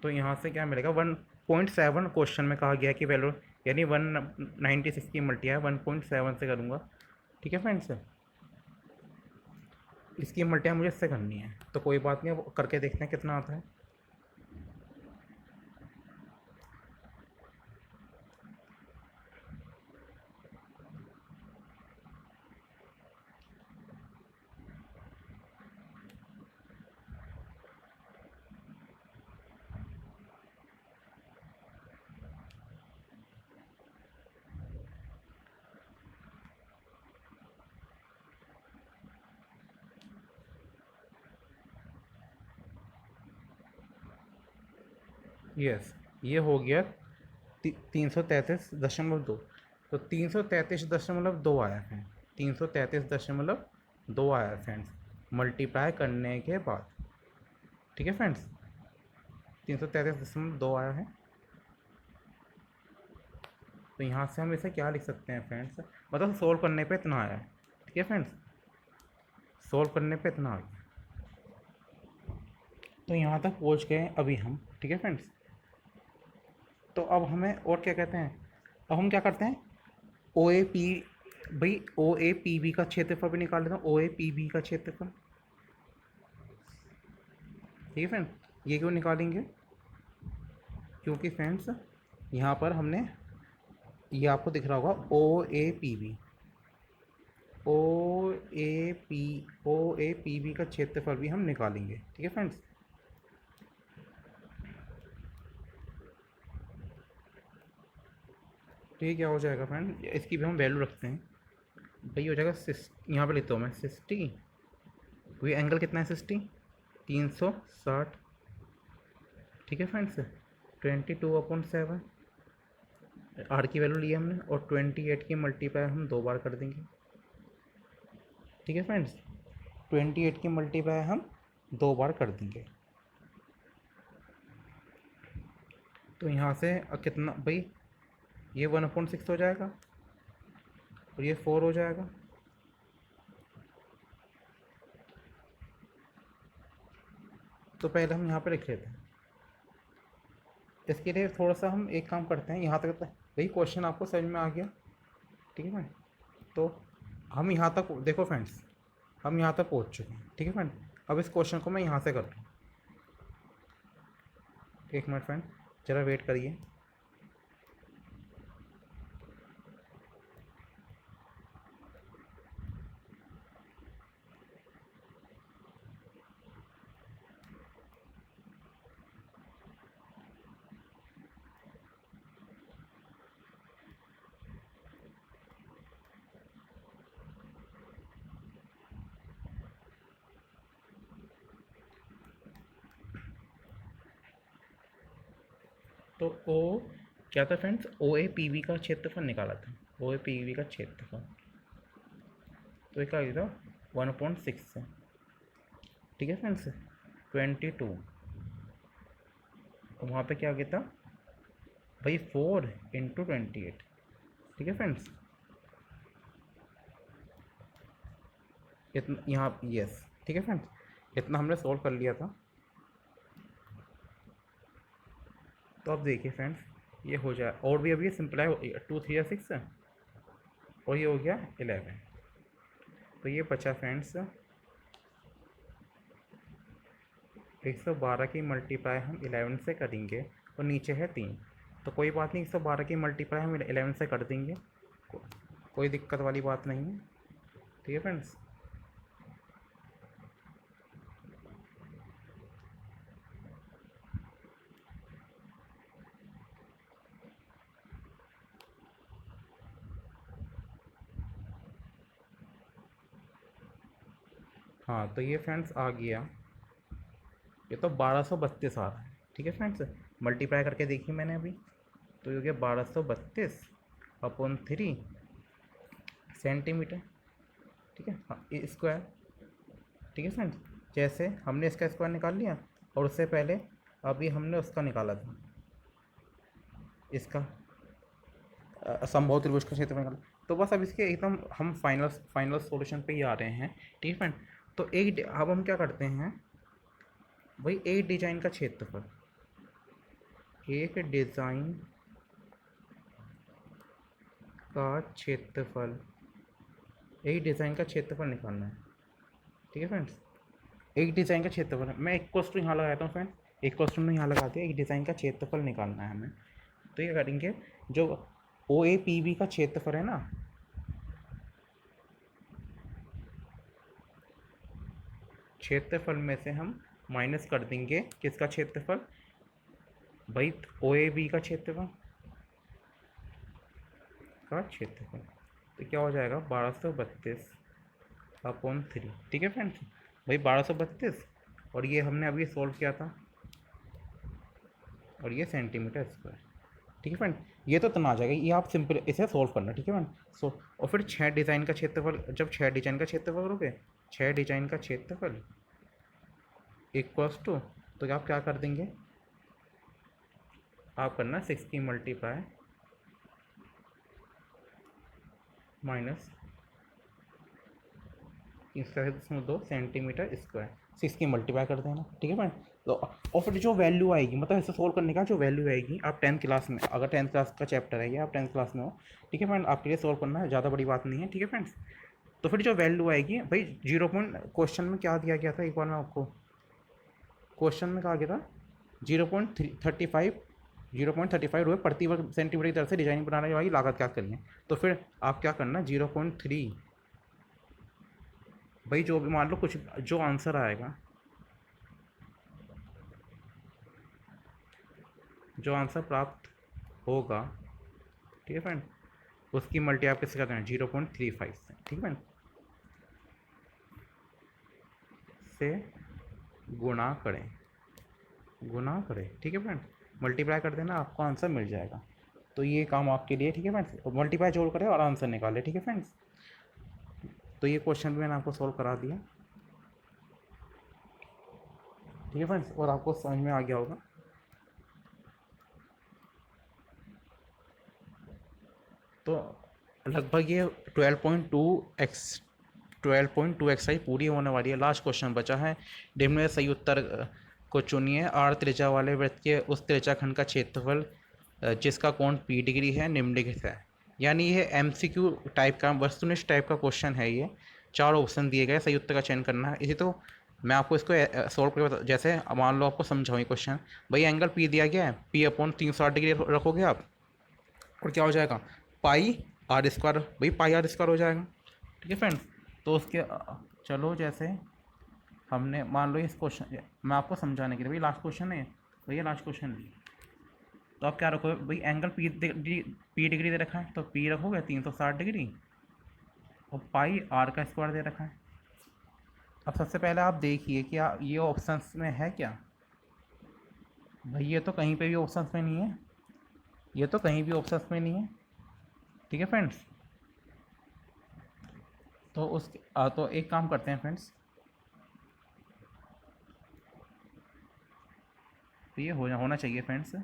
तो यहाँ से क्या मिलेगा 1.7, क्वेश्चन में कहा गया कि वैल्यू, यानी 196 की मल्टीप्लाई 1.7 से करूँगा, ठीक है फ्रेंड्स। इसकी मल्टीप्लाई मुझे इससे करनी है, तो कोई बात नहीं, अब करके देखते हैं कितना आता है। यस, ये हो गया 333.2, तो 333.2 आया है, 333.2 आया फ्रेंड्स मल्टीप्लाई करने के बाद, ठीक है फ्रेंड्स 333.2 आया है। तो यहाँ से हम इसे क्या लिख सकते हैं फ्रेंड्स, मतलब सोल्व करने पे इतना आया है, ठीक है फ्रेंड्स, सोल्व करने पे इतना आ गया। तो यहाँ तक पहुँच गए अभी हम, ठीक है फ्रेंड्स। तो अब हमें और क्या कहते हैं, अब हम क्या करते हैं, ओ ए पी, भाई ओ ए पी बी का क्षेत्रफल भी निकाल लेता हूँ, ओ ए पी बी का क्षेत्रफल, ठीक है फ्रेंड। ये क्यों निकालेंगे? क्योंकि फ्रेंड्स यहाँ पर हमने, ये आपको दिख रहा होगा OAPB, O A P B का क्षेत्रफल भी हम निकालेंगे। ठीक है फ्रेंड्स। तो ये क्या हो जाएगा फ्रेंड, इसकी भी हम वैल्यू रखते हैं। भाई हो जाएगा यहाँ पे लिखता हूँ मैं 60। ये एंगल कितना है 60? 360। ठीक है फ्रेंड्स। 22/7 आर की वैल्यू ली है हमने, और 28 की मल्टीप्लाई हम 2 बार कर देंगे। ठीक है फ्रेंड्स, 28 की मल्टीप्लाई हम 2 बार कर देंगे। तो यहाँ से कितना भाई, ये 1/6 हो जाएगा और ये 4 हो जाएगा। तो पहले हम यहाँ पे लिख लेते हैं। इसके लिए थोड़ा सा हम एक काम करते हैं, यहाँ तक भाई क्वेश्चन आपको समझ में आ गया? ठीक है फ्रेंड। तो हम यहाँ तक देखो फ्रेंड्स, हम यहाँ तक पहुँच चुके हैं। ठीक है फ्रेंड। अब इस क्वेश्चन को मैं यहाँ से कर रहा हूँ। एक मिनट फ्रेंड, ज़रा वेट करिए। तो ओ क्या था फ्रेंड्स, OAPB का क्षेत्रफल निकाला था, OAPB का क्षेत्रफल। तो ये क्या आ गया था 1/6 से। ठीक है फ्रेंड्स। 22, और वहाँ पे क्या आ गया था भाई 4 × 28। ठीक है फ्रेंड्स। इतना यहाँ यस। ठीक है फ्रेंड्स, इतना हमने सॉल्व कर लिया था। तो अब देखिए फ्रेंड्स, ये हो जाए और भी, अभी सिंपलाई 2 3 या 6 और ये हो गया 11। तो ये बचा फ्रेंड्स 112 की मल्टीप्लाई हम 11 से करेंगे, और नीचे है 3। तो कोई बात नहीं, 112 की मल्टीप्लाई हम 11 से कर देंगे, कोई दिक्कत वाली बात नहीं है। ठीक है फ्रेंड्स। हाँ तो ये फ्रेंड्स आ गया, ये तो 1232 आ रहा है। ठीक है फ्रेंड्स, मल्टीप्लाई करके देखिए मैंने अभी, तो ये हो गया 1232/3 सेंटीमीटर। ठीक है, हाँ ये स्क्वायर। ठीक है फ्रेंड्स, जैसे हमने इसका स्क्वायर निकाल लिया, और उससे पहले अभी हमने उसका निकाला था, इसका संभव त्रिभुज का क्षेत्र निकाला। तो बस अब इसके एकदम हम फाइनल सॉल्यूशन पे ही आ रहे हैं। ठीक है फ्रेंड। तो अब हम क्या करते हैं, वही एक डिजाइन का क्षेत्रफल, एक डिजाइन का क्षेत्रफल, एक डिजाइन का क्षेत्रफल निकालना है। ठीक है फ्रेंड्स, एक डिजाइन का क्षेत्रफल है। मैं एक क्वेश्चन यहाँ लगाता हूँ फ्रेंड, एक क्वेश्चन में यहाँ लगाते हैं, एक डिजाइन का क्षेत्रफल निकालना है हमें। तो ये करेंगे, जो OAPB का क्षेत्रफल है ना, क्षेत्रफल में से हम माइनस कर देंगे किसका क्षेत्रफल, भाई OAB का क्षेत्रफल तो क्या हो जाएगा 1232/3। ठीक है फ्रेंड्स, भाई 1232, और ये हमने अभी सॉल्व किया था, और ये सेंटीमीटर स्क्वायर। ठीक है फ्रेंड, ये तो इतना आ जाएगा, ये आप सिंपल इसे सॉल्व करना। ठीक है फ्रेंड। और फिर 6 डिज़ाइन का क्षेत्रफल, जब 6 डिज़ाइन का क्षेत्रफल करोगे, 6 डिज़ाइन का क्षेत्रफल इक्वल्स टू, तो आप क्या कर देंगे, आप करना 6 की मल्टीप्लाई माइनस 3.2 सेंटीमीटर स्क्वायर, 6 की मल्टीप्लाई कर देना। ठीक है फ्रेंड। तो और फिर जो वैल्यू आएगी, मतलब इसे सोल्व करने का जो वैल्यू आएगी, आप 10th क्लास में, अगर 10th क्लास का चैप्टर है, या आप 10th क्लास में हो, ठीक है फ्रेंड, आपके लिए सोल्व करना है, ज़्यादा बड़ी बात नहीं है। ठीक है फ्रेंड्स। तो फिर जो वैल्यू आएगी भाई, 0 पॉइंट क्वेश्चन में क्या दिया गया था, एक बार मैं आपको क्वेश्चन में कहा गया था 0.35 रुपये प्रति वर्ग सेंटीमीटर की दर से डिजाइन बनाने वाली लागत क्या करनी है। तो फिर आप क्या करना, 0.3, भाई जो भी मान लो कुछ जो आंसर आएगा, जो आंसर प्राप्त होगा, ठीक है फ्रेंड, उसकी मल्टी आप किससे करते हैं, 0.35 से, ठीक है फ्रेंड, से गुणा करें, ठीक है फ्रेंड, मल्टीप्लाई कर देना, आपको आंसर मिल जाएगा। तो ये काम आपके लिए, ठीक है फ्रेंड्स, मल्टीप्लाई जोड़ करें और आंसर निकाले, ठीक है फ्रेंड्स। तो ये क्वेश्चन भी मैंने आपको सॉल्व करा दिया, ठीक है फ्रेंड्स, और आपको समझ में आ गया होगा। तो लगभग ये 12.2 एक्सरसाइज पूरी होने वाली है। लास्ट क्वेश्चन बचा है, निम्न में सही उत्तर को चुनिए। आर त्रिज्या वाले वृत्त के उस त्रिज्याखंड का क्षेत्रफल जिसका कोण पी डिग्री है निम्नलिखित है। यानी ये एमसीक्यू टाइप का, वस्तुनिष्ठ टाइप का क्वेश्चन है। ये 4 ऑप्शन दिए गए, सही उत्तर का चयन करना है। इसी तो मैं आपको इसको सॉल्व करके बता, जैसे मान लो आपको समझाऊँ ये क्वेश्चन, भाई एंगल पी दिया गया है, पी अपॉन 360 डिग्री रखोगे आप, और क्या हो जाएगा, पाई आर स्क्वायर, भाई पाई आर स्क्वायर हो जाएगा, ठीक है फ्रेंड्स। तो उसके चलो जैसे हमने मान लो इस क्वेश्चन, मैं आपको समझाने के लिए, भाई लास्ट क्वेश्चन है, भैया लास्ट क्वेश्चन है, तो आप क्या रखोगे, भाई एंगल पी डिग्री दे रखा है, तो पी रखोगे 360 डिग्री, और पाई आर का स्क्वायर दे रखा है। अब सबसे पहले आप देखिए कि ये ऑप्शंस में है क्या, भाई ये तो कहीं पे भी ऑप्शंस में नहीं है, ये तो कहीं भी ऑप्शंस में नहीं है, ठीक है फ्रेंड्स। तो तो एक काम करते हैं फ्रेंड्स, तो ये होना चाहिए फ्रेंड्स।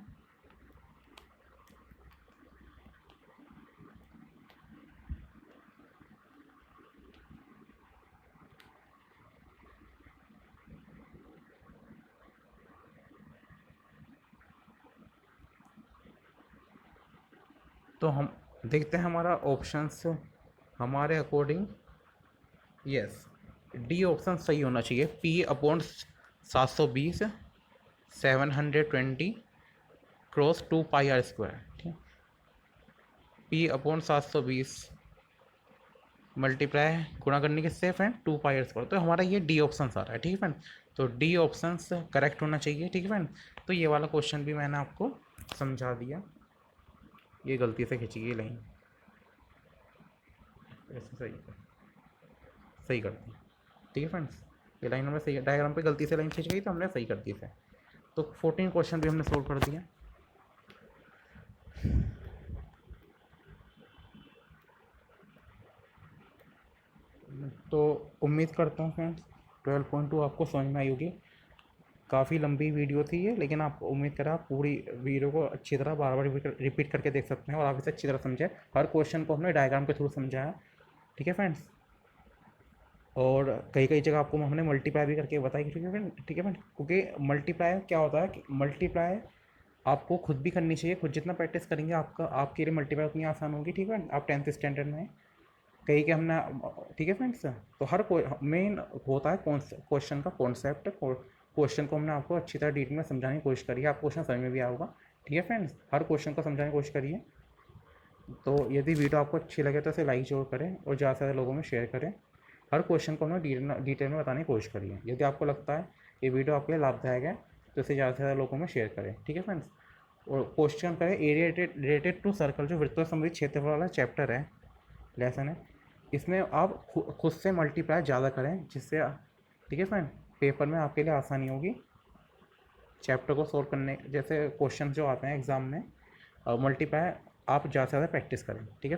तो हम देखते हैं हमारा ऑप्शंस, हमारे अकॉर्डिंग यस डी ऑप्शन सही होना चाहिए। P upon 720 720 cross 2 pi R square, ठीक, पी अपॉन 720 मल्टीप्लाई गुणा करने किससे फ्रेंड, 2 पाई आर स्क्वायर। तो हमारा ये डी ऑप्शन आ रहा है, ठीक है फ्रेंड। तो डी ऑप्शन करेक्ट होना चाहिए, ठीक है फ्रेंड। तो ये वाला क्वेश्चन भी मैंने आपको समझा दिया। ये गलती से खिंची गई लाइन, ऐसे सही कर दी, ठीक है फ्रेंड्स। ये लाइन हमने सही, डायग्राम पे गलती से लाइन खिंच गई तो हमने सही कर दी इसे। तो 14 क्वेश्चन भी हमने सोल्व कर दिया। तो उम्मीद करता हूँ फ्रेंड्स 12.2 आपको समझ में आई होगी। काफ़ी लंबी वीडियो थी ये, लेकिन आप उम्मीद करें आप पूरी वीडियो को अच्छी तरह बार बार रिपीट करके देख सकते हैं और आप इसे अच्छी तरह समझें। हर क्वेश्चन को हमने डायग्राम के थ्रू समझाया, ठीक है फ्रेंड्स। और कई कई जगह आपको हमने मल्टीप्लाई भी करके बताई, ठीक है फ्रेंड, ठीक है फ्रेंड। क्योंकि मल्टीप्लाई क्या होता है कि मल्टीप्लाई आपको खुद भी करनी चाहिए, खुद जितना प्रैक्टिस करेंगे आपके लिए मल्टीप्लाई उतनी आसान होगी, ठीक है। आप 10th स्टैंडर्ड में कहीं के हमने, ठीक है फ्रेंड्स। तो हर मेन होता है क्वेश्चन का कॉन्सेप्ट, क्वेश्चन को हमने आपको अच्छी तरह डिटेल में समझाने की कोशिश करी है, आपको क्वेश्चन समझ में भी आया होगा, ठीक है फ्रेंड्स। हर क्वेश्चन को समझाने की कोशिश करिए। तो यदि वीडियो आपको अच्छी लगे तो इसे लाइक जरूर करें और ज़्यादा से ज़्यादा लोगों में शेयर करें। हर क्वेश्चन को हमने डिटेल में बताने की कोशिश करिए। यदि आपको लगता है ये वीडियो आपके लिए लाभदायक है तो इसे ज़्यादा से ज़्यादा लोगों में शेयर करें, ठीक है फ्रेंड्स। और क्वेश्चन करें एरिया रिलेटेड टू सर्कल, जो वृत्तों से संबंधित क्षेत्रफल वाला चैप्टर है, लेसन है, इसमें आप खुद से मल्टीप्लाई ज़्यादा करें, जिससे, ठीक है फ्रेंड, पेपर में आपके लिए आसानी होगी चैप्टर को सॉल्व करने। जैसे क्वेश्चन जो आते हैं एग्ज़ाम में, मल्टीप्लाई आप ज़्यादा से ज़्यादा प्रैक्टिस करें, ठीक है।